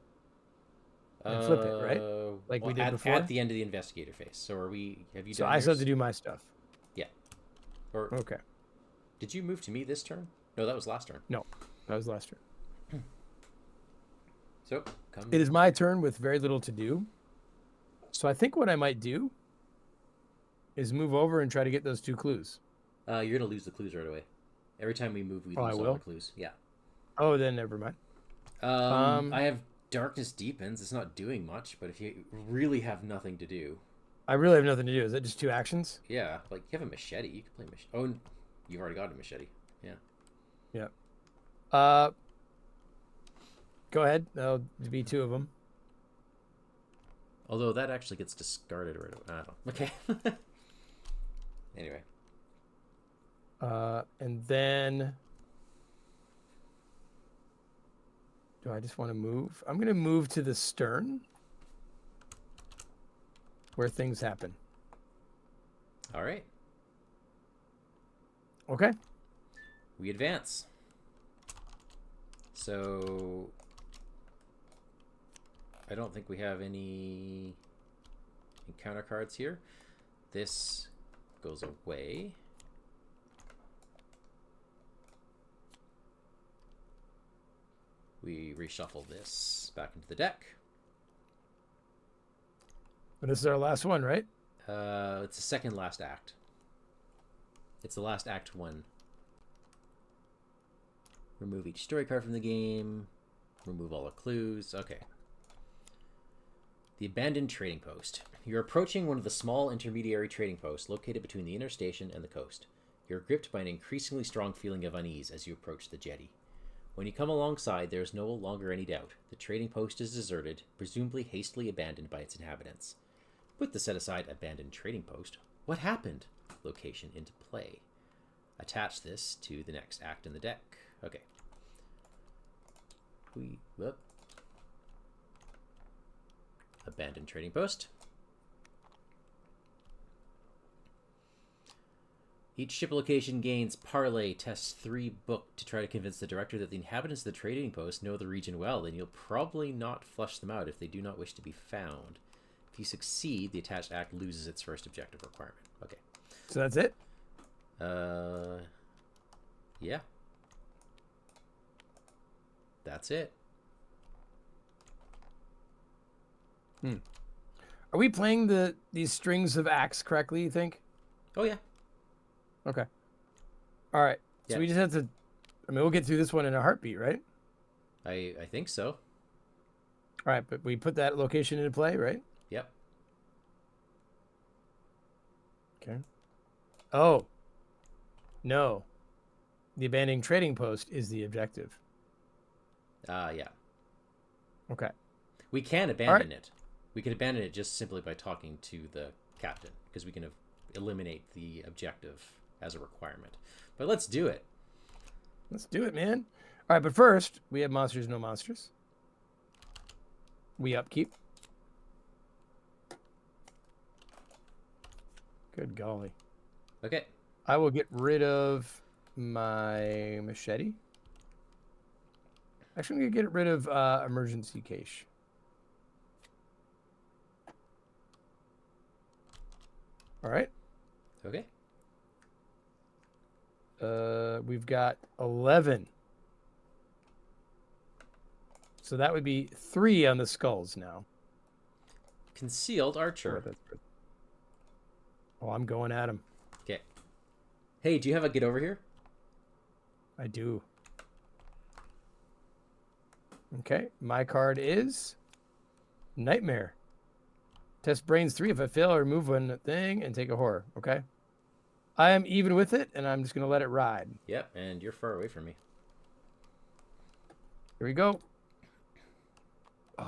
and flip it, right? Like we did before? At the end of the investigator phase. So are we... Have you So done I yours? still have to do my stuff. Yeah. Or Okay. did you move to me this turn? No, that was last turn. No, that was last turn. So, come... It is my turn with very little to do. So I think what I might do is move over and try to get those 2 clues. You're going to lose the clues right away. Every time we move, we Oh, lose I all will? our clues. Yeah. Oh, then never mind. I have Darkness Deepens. It's not doing much, but if you really have nothing to do... I really have nothing to do. Is that just 2 actions? Yeah, like, you have a machete. You can play machete. Oh, you've already got a machete. Yeah. Yeah. Go ahead. That'll be 2 of them. Although that actually gets discarded right away. I don't know. Okay. Anyway. And then... Do I just want to move? I'm going to move to the stern where things happen. All right. Okay. We advance. So... I don't think we have any encounter cards here. This goes away. We reshuffle this back into the deck. And this is our last one, right? It's the second last act. It's the last act 1. Remove each story card from the game. Remove all the clues. Okay. The Abandoned Trading Post. You're approaching one of the small intermediary trading posts located between the inner station and the coast. You're gripped by an increasingly strong feeling of unease as you approach the jetty. When you come alongside, there is no longer any doubt. The trading post is deserted, presumably hastily abandoned by its inhabitants. Put the set-aside Abandoned Trading Post. What happened? Location into play. Attach this to the next act in the deck. Okay. Whoop. Abandoned Trading Post. Each ship location gains Parlay Test 3 book to try to convince the director that the inhabitants of the trading post know the region well, and you'll probably not flush them out if they do not wish to be found. If you succeed, the attached act loses its first objective requirement. Okay. So that's it? Yeah. That's it. Are we playing these strings of acts correctly, you think? Oh, yeah. Okay. All right. So Yeah. we just have to... I mean, we'll get through this one in a heartbeat, right? I think so. All right, but we put that location into play, right? Yep. Okay. Oh. No. The abandoned trading post is the objective. Yeah. Okay. We can abandon it. We can abandon it just simply by talking to the captain, because we can eliminate the objective as a requirement. But let's do it. Let's do it, man. All right, but first, we have monsters, no monsters. We upkeep. Good golly. Okay. I will get rid of my machete. Actually, I'm going to get rid of emergency cache. All right. Okay. We've got 11. So that would be 3 on the skulls now. Concealed Archer. Oh, I'm going at him. Okay. Hey, do you have a get over here? I do. Okay, my card is Nightmare. Test brains 3. If I fail, I remove one thing and take a horror. Okay. I am even with it, and I'm just going to let it ride. Yep, and you're far away from me. Here we go. Oh.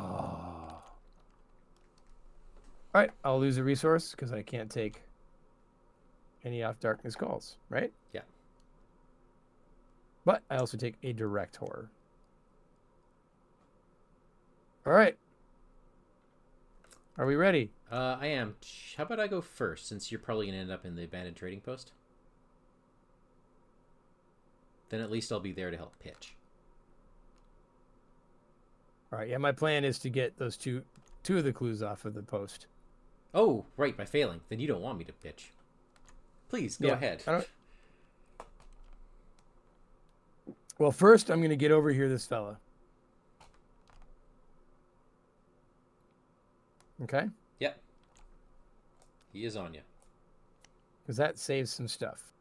All right, I'll lose a resource because I can't take any off darkness calls, right? Yeah. But I also take a direct horror. All right. Are we ready? I am. How about I go first, since you're probably going to end up in the abandoned trading post? Then at least I'll be there to help pitch. All right, yeah, my plan is to get those two of the clues off of the post. Oh, right, by failing. Then you don't want me to pitch. Please, go ahead. Well, first, I'm going to get over here this fella. Okay? Yep. He is on you. Because that saves some stuff.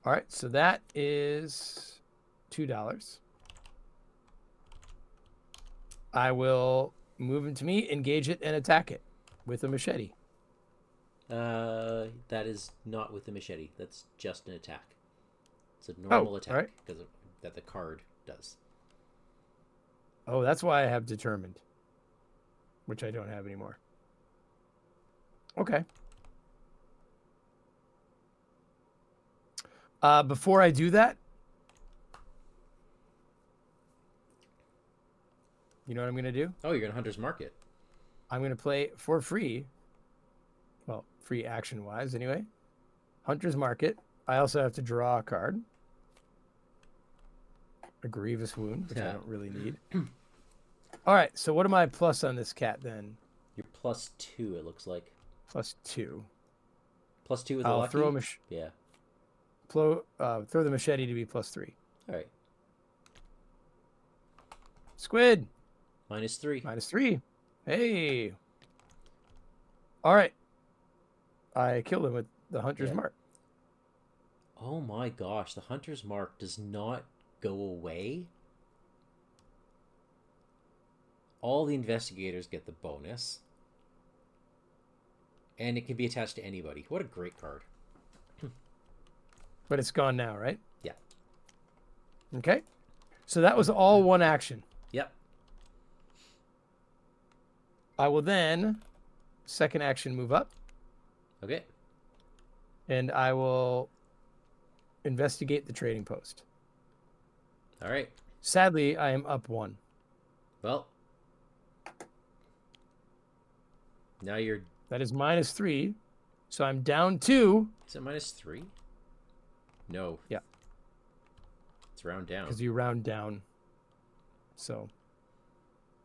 All right, so that is $2. I will move him to me, engage it, and attack it with a machete. That is not with the machete. That's just an attack. It's a normal attack because that the card does. Oh, that's why I have determined, which I don't have anymore. Okay. Before I do that, you know what I'm going to do? Oh, you're going to Hunter's Market. I'm going to play for free. Well, free action-wise, anyway. Hunter's Market. I also have to draw a card. A Grievous Wound, which I don't really need. All right, so what am I plus on this cat, then? You're +2, it looks like. +2. +2 with I'll a lucky? throw throw the machete to be +3. All right. Squid. -3. -3. Hey. All right. I killed him with the Hunter's Mark. Oh my gosh, the Hunter's Mark does not go away. All the investigators get the bonus. And it can be attached to anybody. What a great card. But it's gone now, right? Yeah. Okay. So that was all one action. Yep. I will then, second action, move up. Okay. And I will investigate the trading post. All right. Sadly, I am up 1. Well. Now you're... That is -3. So I'm down 2. Is it -3? No. Yeah. It's round down. Because you round down. So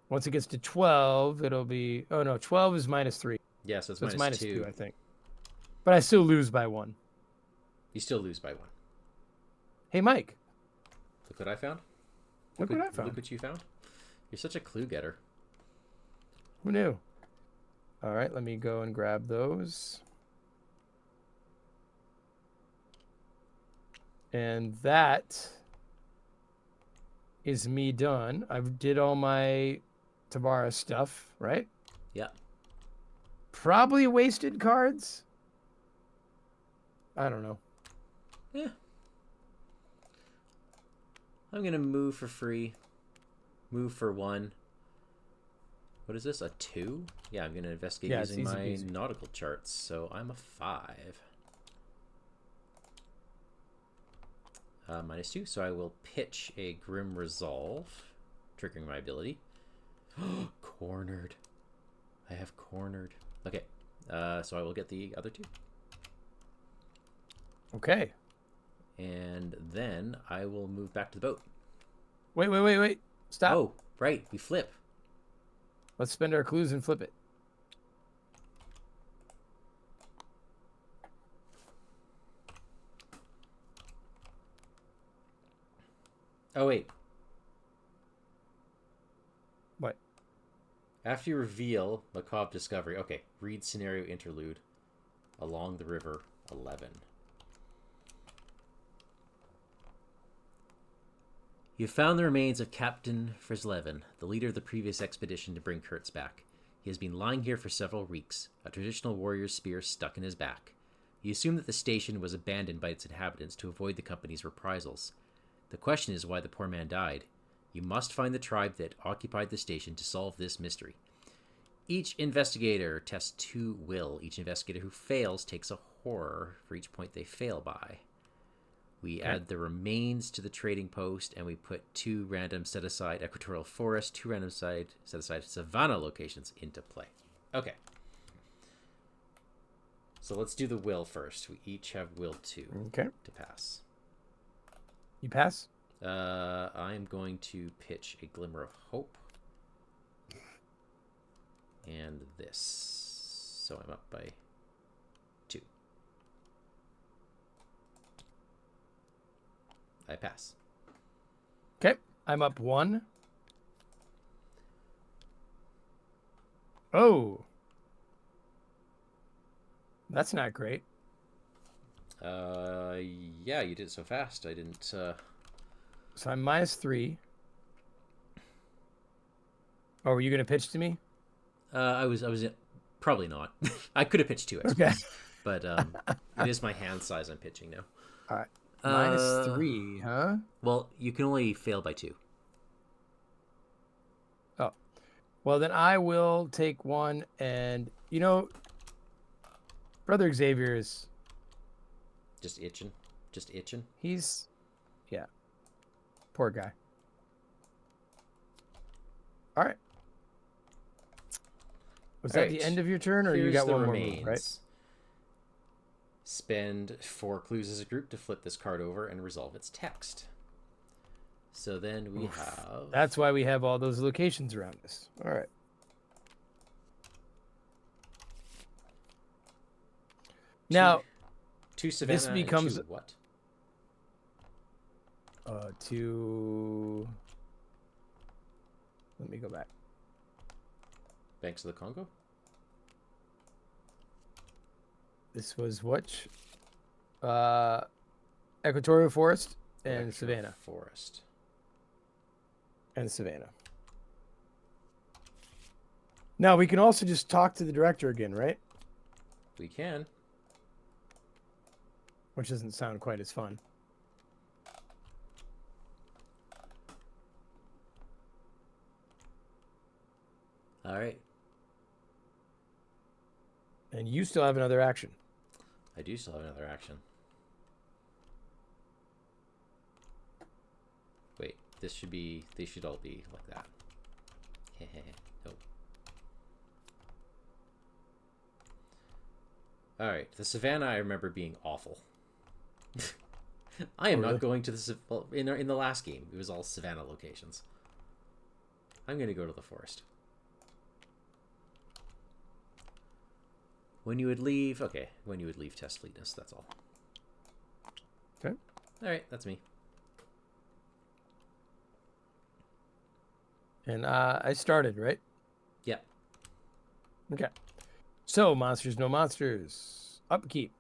once it gets to 12, it'll be... Oh, no. 12 is -3. Yeah, so it's -2, -2. I think. But I still lose by 1. You still lose by 1. Hey, Mike. Look what I found. Look what I found. Look what you found. You're such a clue getter. Who knew? All right, let me go and grab those. And that is me done. I did all my Tavares stuff, right? Yeah. Probably wasted cards. I don't know. Yeah. I'm going to move for free. Move for 1. What is this? A 2? Yeah, I'm going to investigate using my nautical charts. So I'm a 5. -2. So I will pitch a Grim Resolve, triggering my ability. Cornered. I have cornered. Okay. So I will get the other 2. Okay. And then I will move back to the boat. Wait. Stop. Oh, right. We flip. Let's spend our clues and flip it. Oh, wait. What? After you reveal macabre discovery. Okay. Read scenario interlude. Along the river 11. You found the remains of Captain Fresleven, the leader of the previous expedition to bring Kurtz back. He has been lying here for several weeks, a traditional warrior's spear stuck in his back. You assume that the station was abandoned by its inhabitants to avoid the company's reprisals. The question is why the poor man died. You must find the tribe that occupied the station to solve this mystery. Each investigator tests 2 will. Each investigator who fails takes a horror for each point they fail by. We add the remains to the trading post, and we put 2 random set-aside equatorial forest, 2 random set-aside savanna locations into play. Okay. So let's do the will first. We each have will 2 to pass. You pass? I'm going to pitch a glimmer of hope. And this. So I'm up by 2. I pass. Okay. I'm up 1. Oh. That's not great. Yeah, you did it so fast. I didn't, So I'm -3. Oh, were you going to pitch to me? I was probably not. I could have pitched 2 extra. Okay. But it is my hand size I'm pitching now. All right. -3, huh? Well, you can only fail by 2. Oh. Well, then I will take 1, and Brother Xavier is Just itching. he's poor guy. All right. Was that the end of your turn, or you got one more move, right? Spend 4 clues as a group to flip this card over and resolve its text. So then we have... That's why we have all those locations around us. All right. Now, 2 Savannah this becomes... and 2 what? 2... Let me go back. Banks of the Congo? This was which? Equatorial Forest and Savannah. Forest. And Savannah. Now, we can also just talk to the director again, right? We can. Which doesn't sound quite as fun. All right. And you still have another action. I do still have another action. Wait, they should all be like that. Nope. All right, the Savannah I remember being awful. I am not going to the... Well, in the last game, it was all Savannah locations. I'm going to go to the forest. When you would leave... Okay, when you would leave test fleetness, that's all. Okay. All right, that's me. And I started, right? Yeah. Okay. So, monsters, no monsters. Upkeep.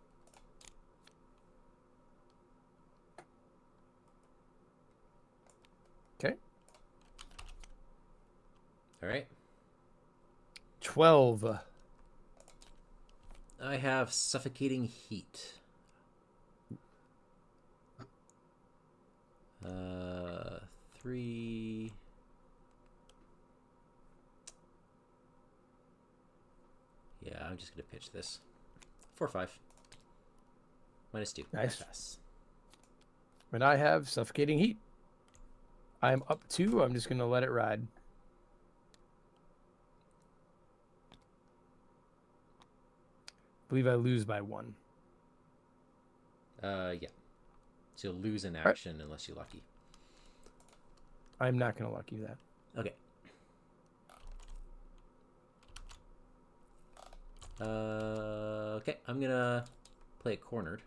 Okay. All right. 12. I have suffocating heat. 3. Yeah, I'm just gonna pitch this. 4, 5. -2. Nice. Pass. And I have suffocating heat. I'm up 2. I'm just going to let it ride. I believe I lose by 1. Yeah. So you'll lose an action unless you're lucky. I'm not going to lucky that. Okay. Okay, I'm gonna play it cornered.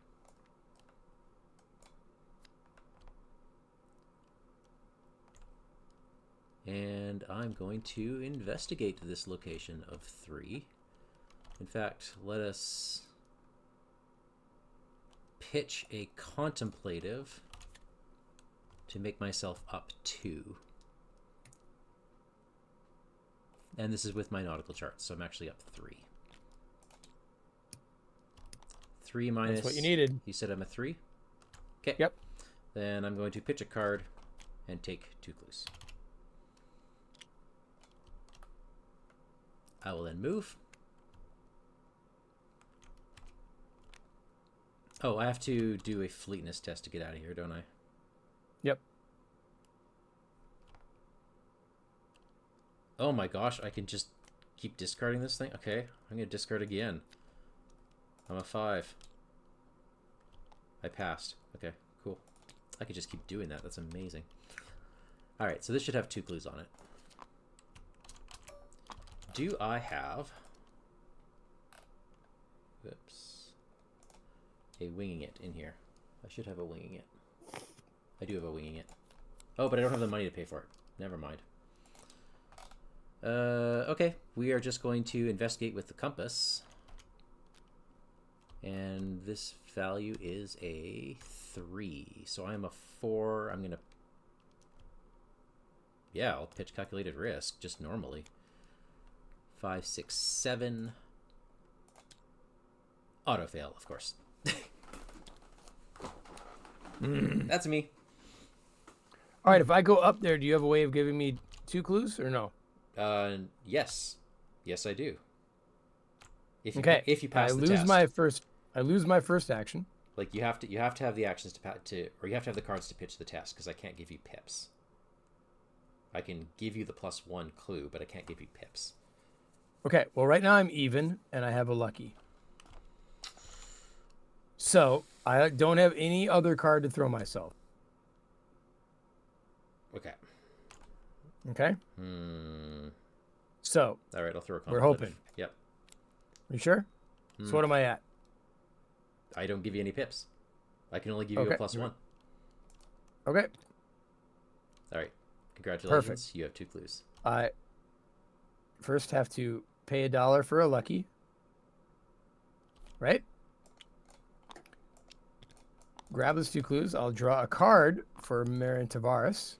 And I'm going to investigate this location of 3. In fact, let us pitch a contemplative to make myself up 2. And this is with my nautical charts, so I'm actually up 3. 3 minus... That's what you needed. You said I'm a 3? Okay. Yep. Then I'm going to pitch a card and take 2 clues. I will then move. Oh, I have to do a fleetness test to get out of here, don't I? Yep. Oh my gosh, I can just keep discarding this thing? Okay, I'm going to discard again. I'm a 5. I passed. Okay, cool. I could just keep doing that. That's amazing. Alright, so this should have 2 clues on it. Do I have... Whoops. A winging it in here. I should have a winging it. I do have a winging it. Oh, but I don't have the money to pay for it. Never mind. Okay. We are just going to investigate with the compass. And this value is a 3. So I'm a 4. I'm going to... Yeah, I'll pitch calculated risk, just normally. 5, 6, 7. Auto fail, of course. That's me. All right, if I go up there, do you have a way of giving me 2 clues or no? Yes. Yes, I do. If you, Okay. if you pass the test. I lose my first action. Like you have to have the actions or you have to have the cards to pitch the test, because I can't give you pips. I can give you the +1 clue, but I can't give you pips. Okay, well, right now I'm even, and I have a lucky. So, I don't have any other card to throw myself. Okay. Okay? So, all right, I'll throw a we're contemplative. hoping. Yep. You sure? So what am I at? I don't give you any pips. I can only give you a +1. Okay. All right. Congratulations. Perfect. You have 2 clues. I first have to pay $1 for a lucky. Right? Grab those 2 clues. I'll draw a card for Marion Tavares.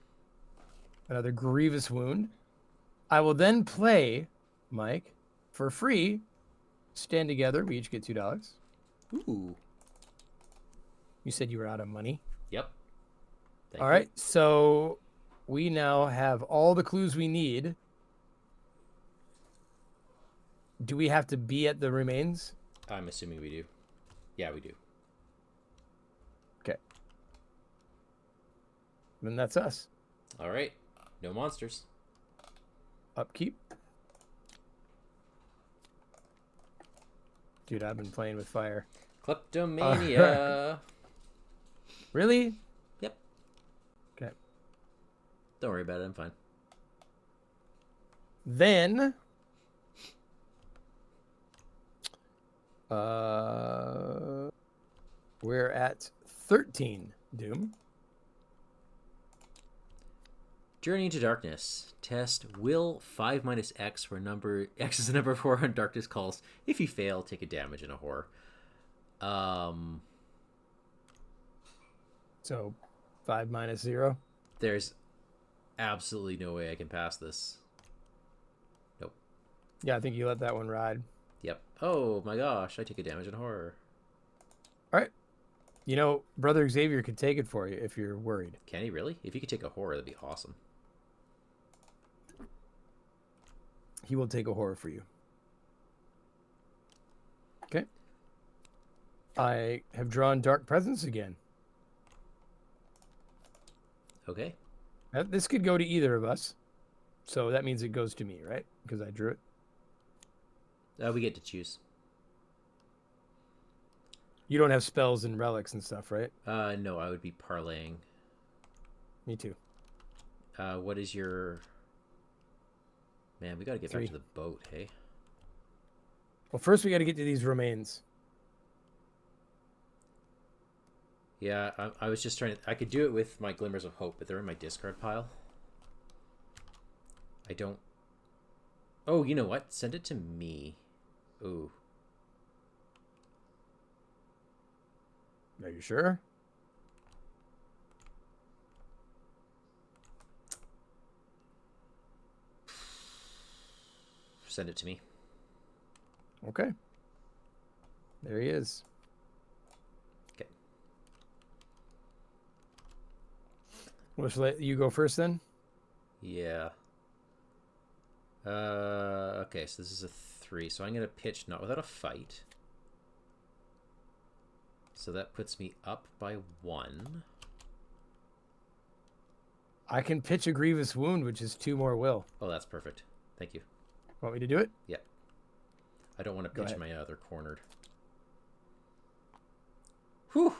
Another grievous wound. I will then play, Mike, for free. Stand together. We each get $2. Ooh. You said you were out of money. Yep. Thank All you. right. So we now have all the clues we need. Do we have to be at the remains? I'm assuming we do. Yeah, we do. Okay. Then that's us. All right. No monsters. Upkeep. Dude, I've been playing with fire. Kleptomania. Really? Yep. Okay. Don't worry about it. I'm fine. Then... we're at 13, Doom. Journey into Darkness. Test will 5 minus X, where X is the number of horror on darkness calls. If you fail, take a damage in a horror. So 5 minus 0. There's absolutely no way I can pass this. Nope. Yeah, I think you let that one ride. Yep. Oh my gosh, I take a damage in horror. All right. You know, Brother Xavier could take it for you if you're worried. Can he really? If he could take a horror, that'd be awesome. He will take a horror for you. Okay. I have drawn Dark Presence again. Okay. This could go to either of us. So that means it goes to me, right? Because I drew it. We get to choose. You don't have spells and relics and stuff, right? No, I would be parlaying. Me too. What is your... Man, we gotta get 3. back to the boat, hey? Well, first we got to get to these remains. Yeah, I was just trying to... I could do it with my Glimmers of Hope, but they're in my discard pile. I don't... Oh, you know what? Send it to me. Ooh. Are you sure? send it to me. Okay. There he is. Okay. Let's let you go first then. Yeah. Okay, so this is a 3. So I'm going to pitch not without a fight. So that puts me up by 1. I can pitch a grievous wound, which is 2 more will. Oh, that's perfect. Thank you. Want me to do it? Yeah. I don't want to Go pitch ahead. my other cornered. Whew.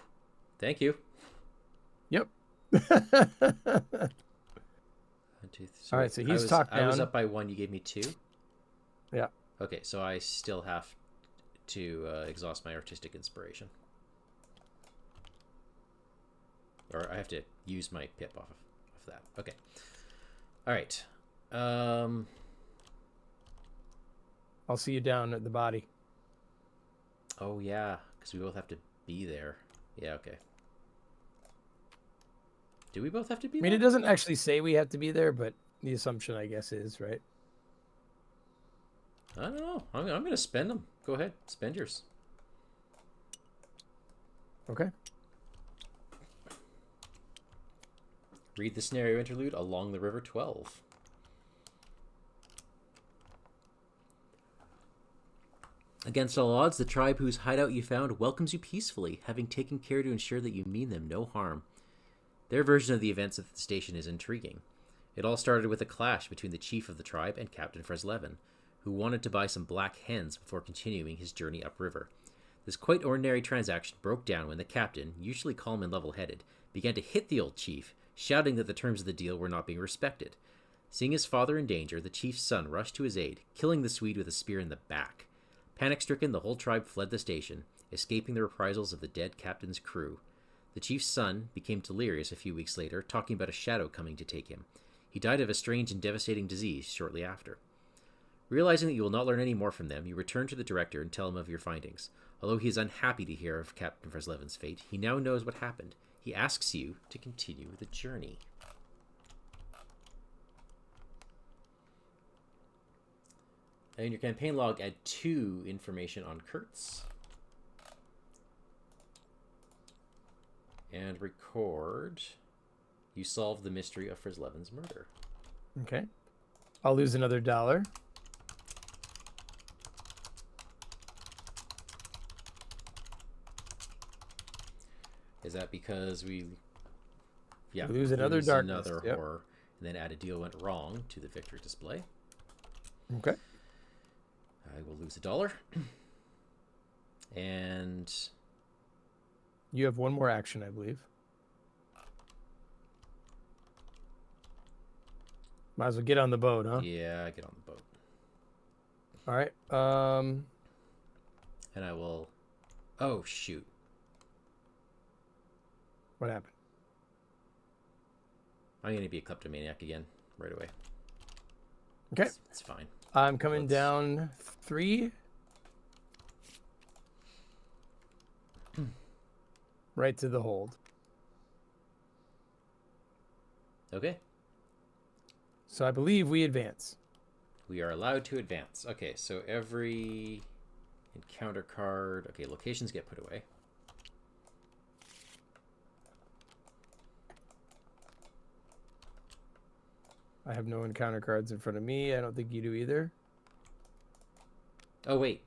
Thank you. Yep. 1, 2, 3. All right, so he's talked down. I was up by 1. You gave me 2? Yeah. Okay, so I still have to exhaust my artistic inspiration. Or I have to use my pip off of that. Okay. All right. I'll see you down at the body. Oh, yeah, because we both have to be there. Yeah, okay. Do we both have to be I there? mean, it doesn't actually say we have to be there, but the assumption, I guess, is, right? I don't know. I'm going to spend them. Go ahead. Spend yours. Okay. Read the scenario interlude along the River 12. Against all odds, the tribe whose hideout you found welcomes you peacefully, having taken care to ensure that you mean them no harm. Their version of the events at the station is intriguing. It all started with a clash between the chief of the tribe and Captain Fresleven, who wanted to buy some black hens before continuing his journey upriver. This quite ordinary transaction broke down when the captain, usually calm and level-headed, began to hit the old chief, shouting that the terms of the deal were not being respected. Seeing his father in danger, the chief's son rushed to his aid, killing the Swede with a spear in the back. Panic-stricken, the whole tribe fled the station, escaping the reprisals of the dead captain's crew. The chief's son became delirious a few weeks later, talking about a shadow coming to take him. He died of a strange and devastating disease shortly after. Realizing that you will not learn any more from them, you return to the director and tell him of your findings. Although he is unhappy to hear of Captain Fresleven's fate, he now knows what happened. He asks you to continue the journey. In your campaign log, add 2 information on Kurtz. And record. You solve the mystery of Fresleven's murder. Okay. I'll lose another $1. Is that because we lose another darkness, another yep. horror, and then add a deal went wrong to the victory display? Okay. I will lose $1. And You have 1 more action, I believe. Might as well get on the boat, huh? yeah, get on the boat. All right. And I will... Oh, shoot. What happened? I'm going to be a kleptomaniac again right away. Okay. It's fine. I'm coming down 3. Right to the hold. Okay. So I believe we advance. We are allowed to advance. Okay, so every encounter card... Okay, locations get put away. I have no encounter cards in front of me. I don't think you do either. Oh, wait.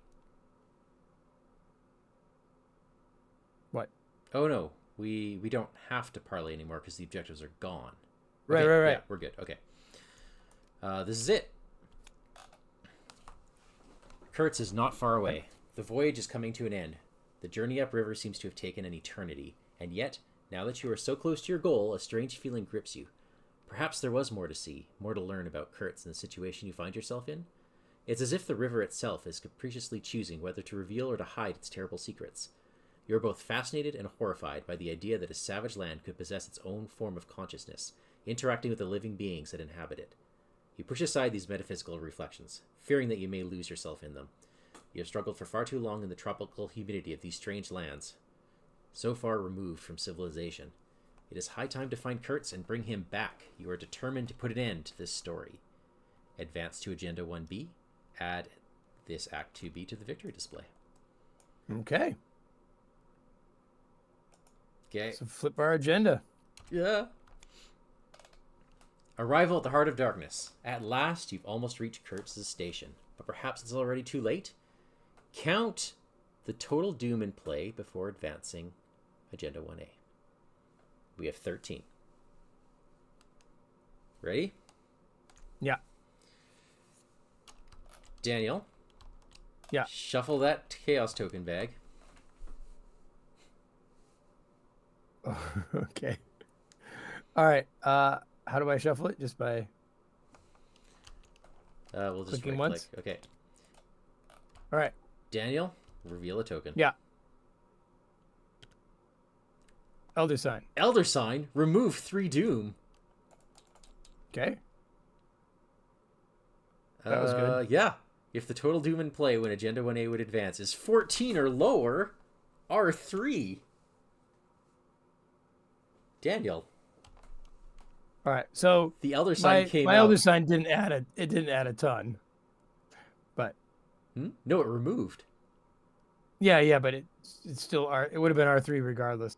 What? Oh, no. We don't have to parlay anymore because the objectives are gone. Right, Okay, right. Yeah, we're good. Okay. This is it. Kurtz is not far away. The voyage is coming to an end. The journey upriver seems to have taken an eternity. And yet, now that you are so close to your goal, a strange feeling grips you. Perhaps there was more to see, more to learn about Kurtz and the situation you find yourself in. It's as if the river itself is capriciously choosing whether to reveal or to hide its terrible secrets. You are both fascinated and horrified by the idea that a savage land could possess its own form of consciousness, interacting with the living beings that inhabit it. You push aside these metaphysical reflections, fearing that you may lose yourself in them. You have struggled for far too long in the tropical humidity of these strange lands, so far removed from civilization. It is high time to find Kurtz and bring him back. You are determined to put an end to this story. Advance to Agenda 1B add this Act 2B to the victory display. Okay. Okay. So flip our agenda. Yeah. Arrival at the Heart of Darkness. At last, you've almost reached Kurtz's station, but perhaps it's already too late. Count the total doom in play before advancing Agenda 1A. We have 13. Ready? Yeah. Daniel. Yeah. Shuffle that chaos token bag. Okay. All right. How do I shuffle it? Just by We'll just clicking right once? click. Okay. All right. Daniel, reveal a token. Yeah. Elder sign. Elder sign, remove 3 doom. Okay. That was good. Yeah. If the total doom in play when Agenda 1A would advance is 14 or lower, R3. Daniel. All right. So the elder sign came my out. elder sign didn't add a ton. But No, it removed. yeah, but it's still it would have been R3 regardless.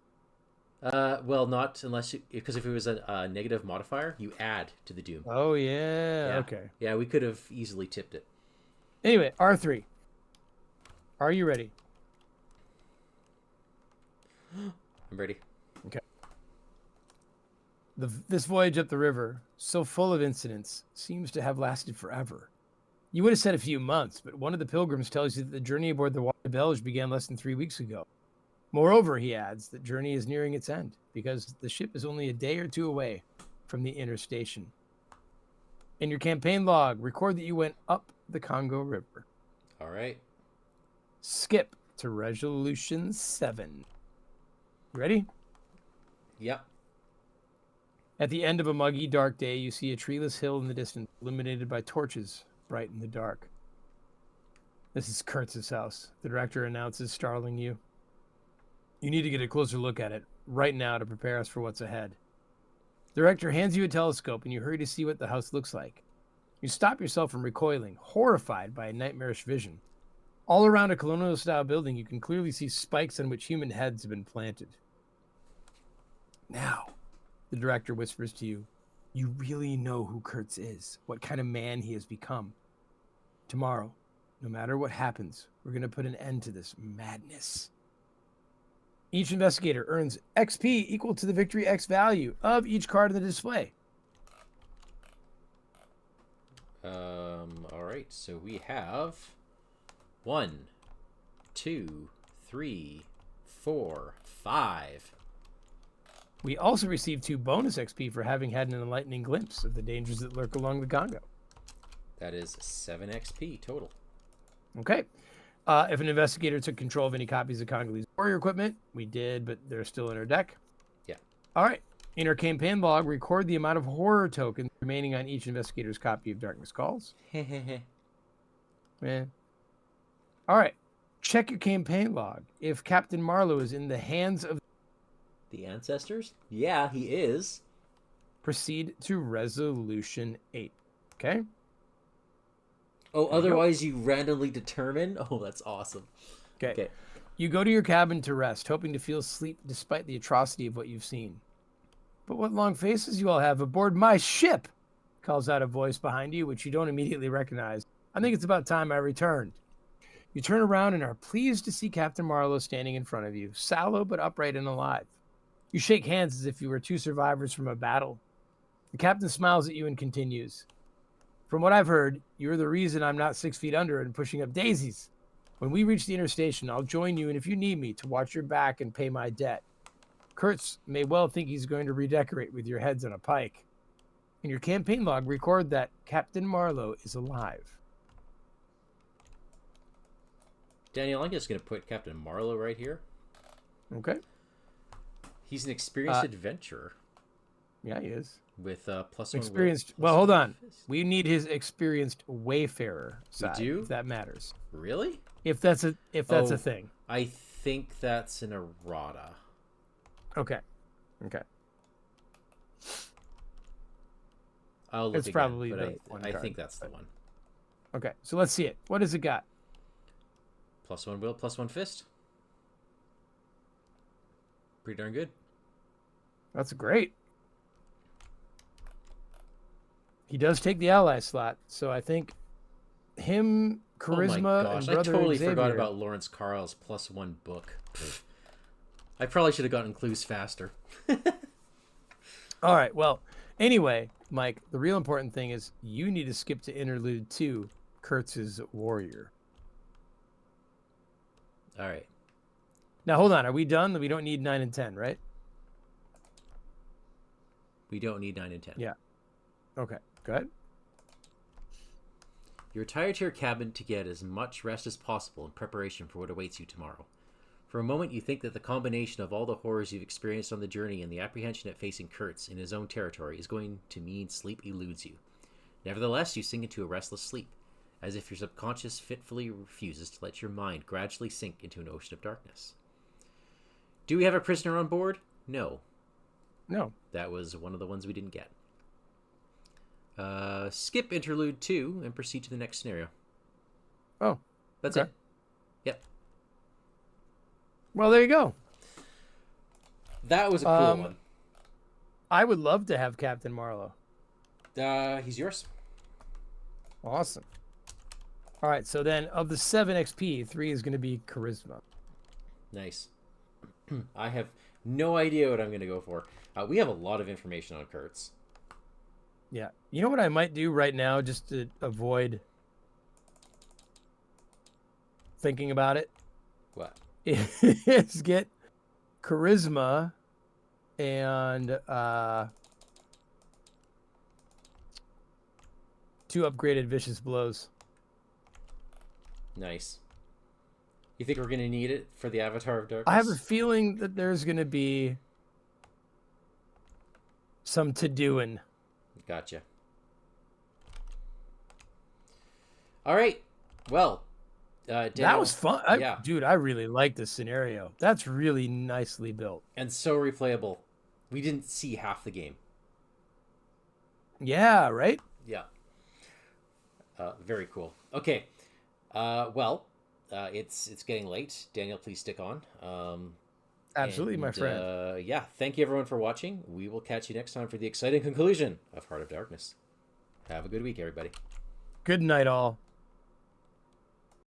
Well, not unless because if it was a negative modifier, you add to the doom. Oh yeah. Okay. Yeah, we could have easily tipped it. Anyway, R3. Are you ready? I'm ready. Okay. This voyage up the river, so full of incidents, seems to have lasted forever. You would have said a few months, but one of the pilgrims tells you that the journey aboard the Water Belge began less than 3 weeks ago. Moreover, he adds, the journey is nearing its end, because the ship is only a day or two away from the inner station. In your campaign log, record that you went up the Congo River. All right. Skip to Resolution 7. Ready? Yep. At the end of a muggy, dark day, you see a treeless hill in the distance, illuminated by torches, bright in the dark. This is Kurtz's house, the director announces, startling you. You need to get a closer look at it right now to prepare us for what's ahead. The director hands you a telescope, and you hurry to see what the house looks like. You stop yourself from recoiling, horrified by a nightmarish vision. All around a colonial-style building, you can clearly see spikes on which human heads have been planted. Now, the director whispers to you, you really know who Kurtz is, what kind of man he has become. Tomorrow, no matter what happens, we're going to put an end to this madness. Each investigator earns XP equal to the victory X value of each card in the display. All right. So we have 1, 2, 3, 4, 5. We also receive 2 bonus XP for having had an enlightening glimpse of the dangers that lurk along the Congo. That is 7 XP total. Okay. If an investigator took control of any copies of Congolese warrior equipment, we did, but they're still in our deck. Yeah. All right. In our campaign log, record the amount of horror tokens remaining on each investigator's copy of Darkness Calls. Yeah. All right. Check your campaign log. If Captain Marlow is in the hands of the ancestors? Yeah, he is. Proceed to Resolution 8. Okay? Oh, otherwise you randomly determine? Oh, that's awesome. Okay. You go to your cabin to rest, hoping to feel sleep despite the atrocity of what you've seen. But what long faces you all have aboard my ship, calls out a voice behind you, which you don't immediately recognize. I think it's about time I returned. You turn around and are pleased to see Captain Marlow standing in front of you, sallow but upright and alive. You shake hands as if you were 2 survivors from a battle. The captain smiles at you and continues. From what I've heard, you're the reason I'm not 6 feet under and pushing up daisies. When we reach the inner station, I'll join you, and if you need me, to watch your back and pay my debt. Kurtz may well think he's going to redecorate with your heads on a pike. In your campaign log, record that Captain Marlow is alive. Daniel, I'm just going to put Captain Marlow right here. Okay. He's an experienced adventurer. Yeah, he is. With +1 experienced. Well, hold on. We need his experienced wayfarer side. We do? If that matters. Really? If that's a thing. I think that's an errata. Okay. I'll look It's again, probably but the one I card, think that's the one. Okay, so let's see it. What has it got? +1 will, +1 fist. Pretty darn good. That's great. He does take the ally slot, so I think him, charisma, oh my gosh, and I brother totally Xavier. forgot about Lawrence Carl's +1 book. I probably should have gotten clues faster. All right, well, anyway, Mike, the real important thing is you need to skip to interlude 2, Kurtz's warrior. All right. Now, hold on. Are we done? We don't need 9 and 10, right? We don't need 9 and 10. Yeah. Okay, good. You retire to your cabin to get as much rest as possible in preparation for what awaits you tomorrow. For a moment, you think that the combination of all the horrors you've experienced on the journey and the apprehension at facing Kurtz in his own territory is going to mean sleep eludes you. Nevertheless, you sink into a restless sleep, as if your subconscious fitfully refuses to let your mind gradually sink into an ocean of darkness. Do we have a prisoner on board? No. No. That was one of the ones we didn't get. Skip interlude 2 and proceed to the next scenario. Oh. That's okay. it. Yep. Well, there you go. That was a cool one. I would love to have Captain Marlow. He's yours. Awesome. All right, so then of the 7 XP, 3 is going to be charisma. Nice. I have no idea what I'm going to go for. We have a lot of information on Kurtz. Yeah. You know what I might do right now just to avoid thinking about it? What? Is get charisma and 2 upgraded vicious blows. Nice. You think we're going to need it for the Avatar of Darkness? I have a feeling that there's going to be some to-doing. Gotcha. All right. Well, Daniel, that was fun. Yeah. Dude, I really like this scenario. That's really nicely built. And so replayable. We didn't see half the game. Yeah, right? Yeah. Very cool. Okay. Well, it's getting late. Daniel, please stick on. Absolutely, my friend. Yeah, thank you everyone for watching. We will catch you next time for the exciting conclusion of Heart of Darkness. Have a good week, everybody. Good night, all.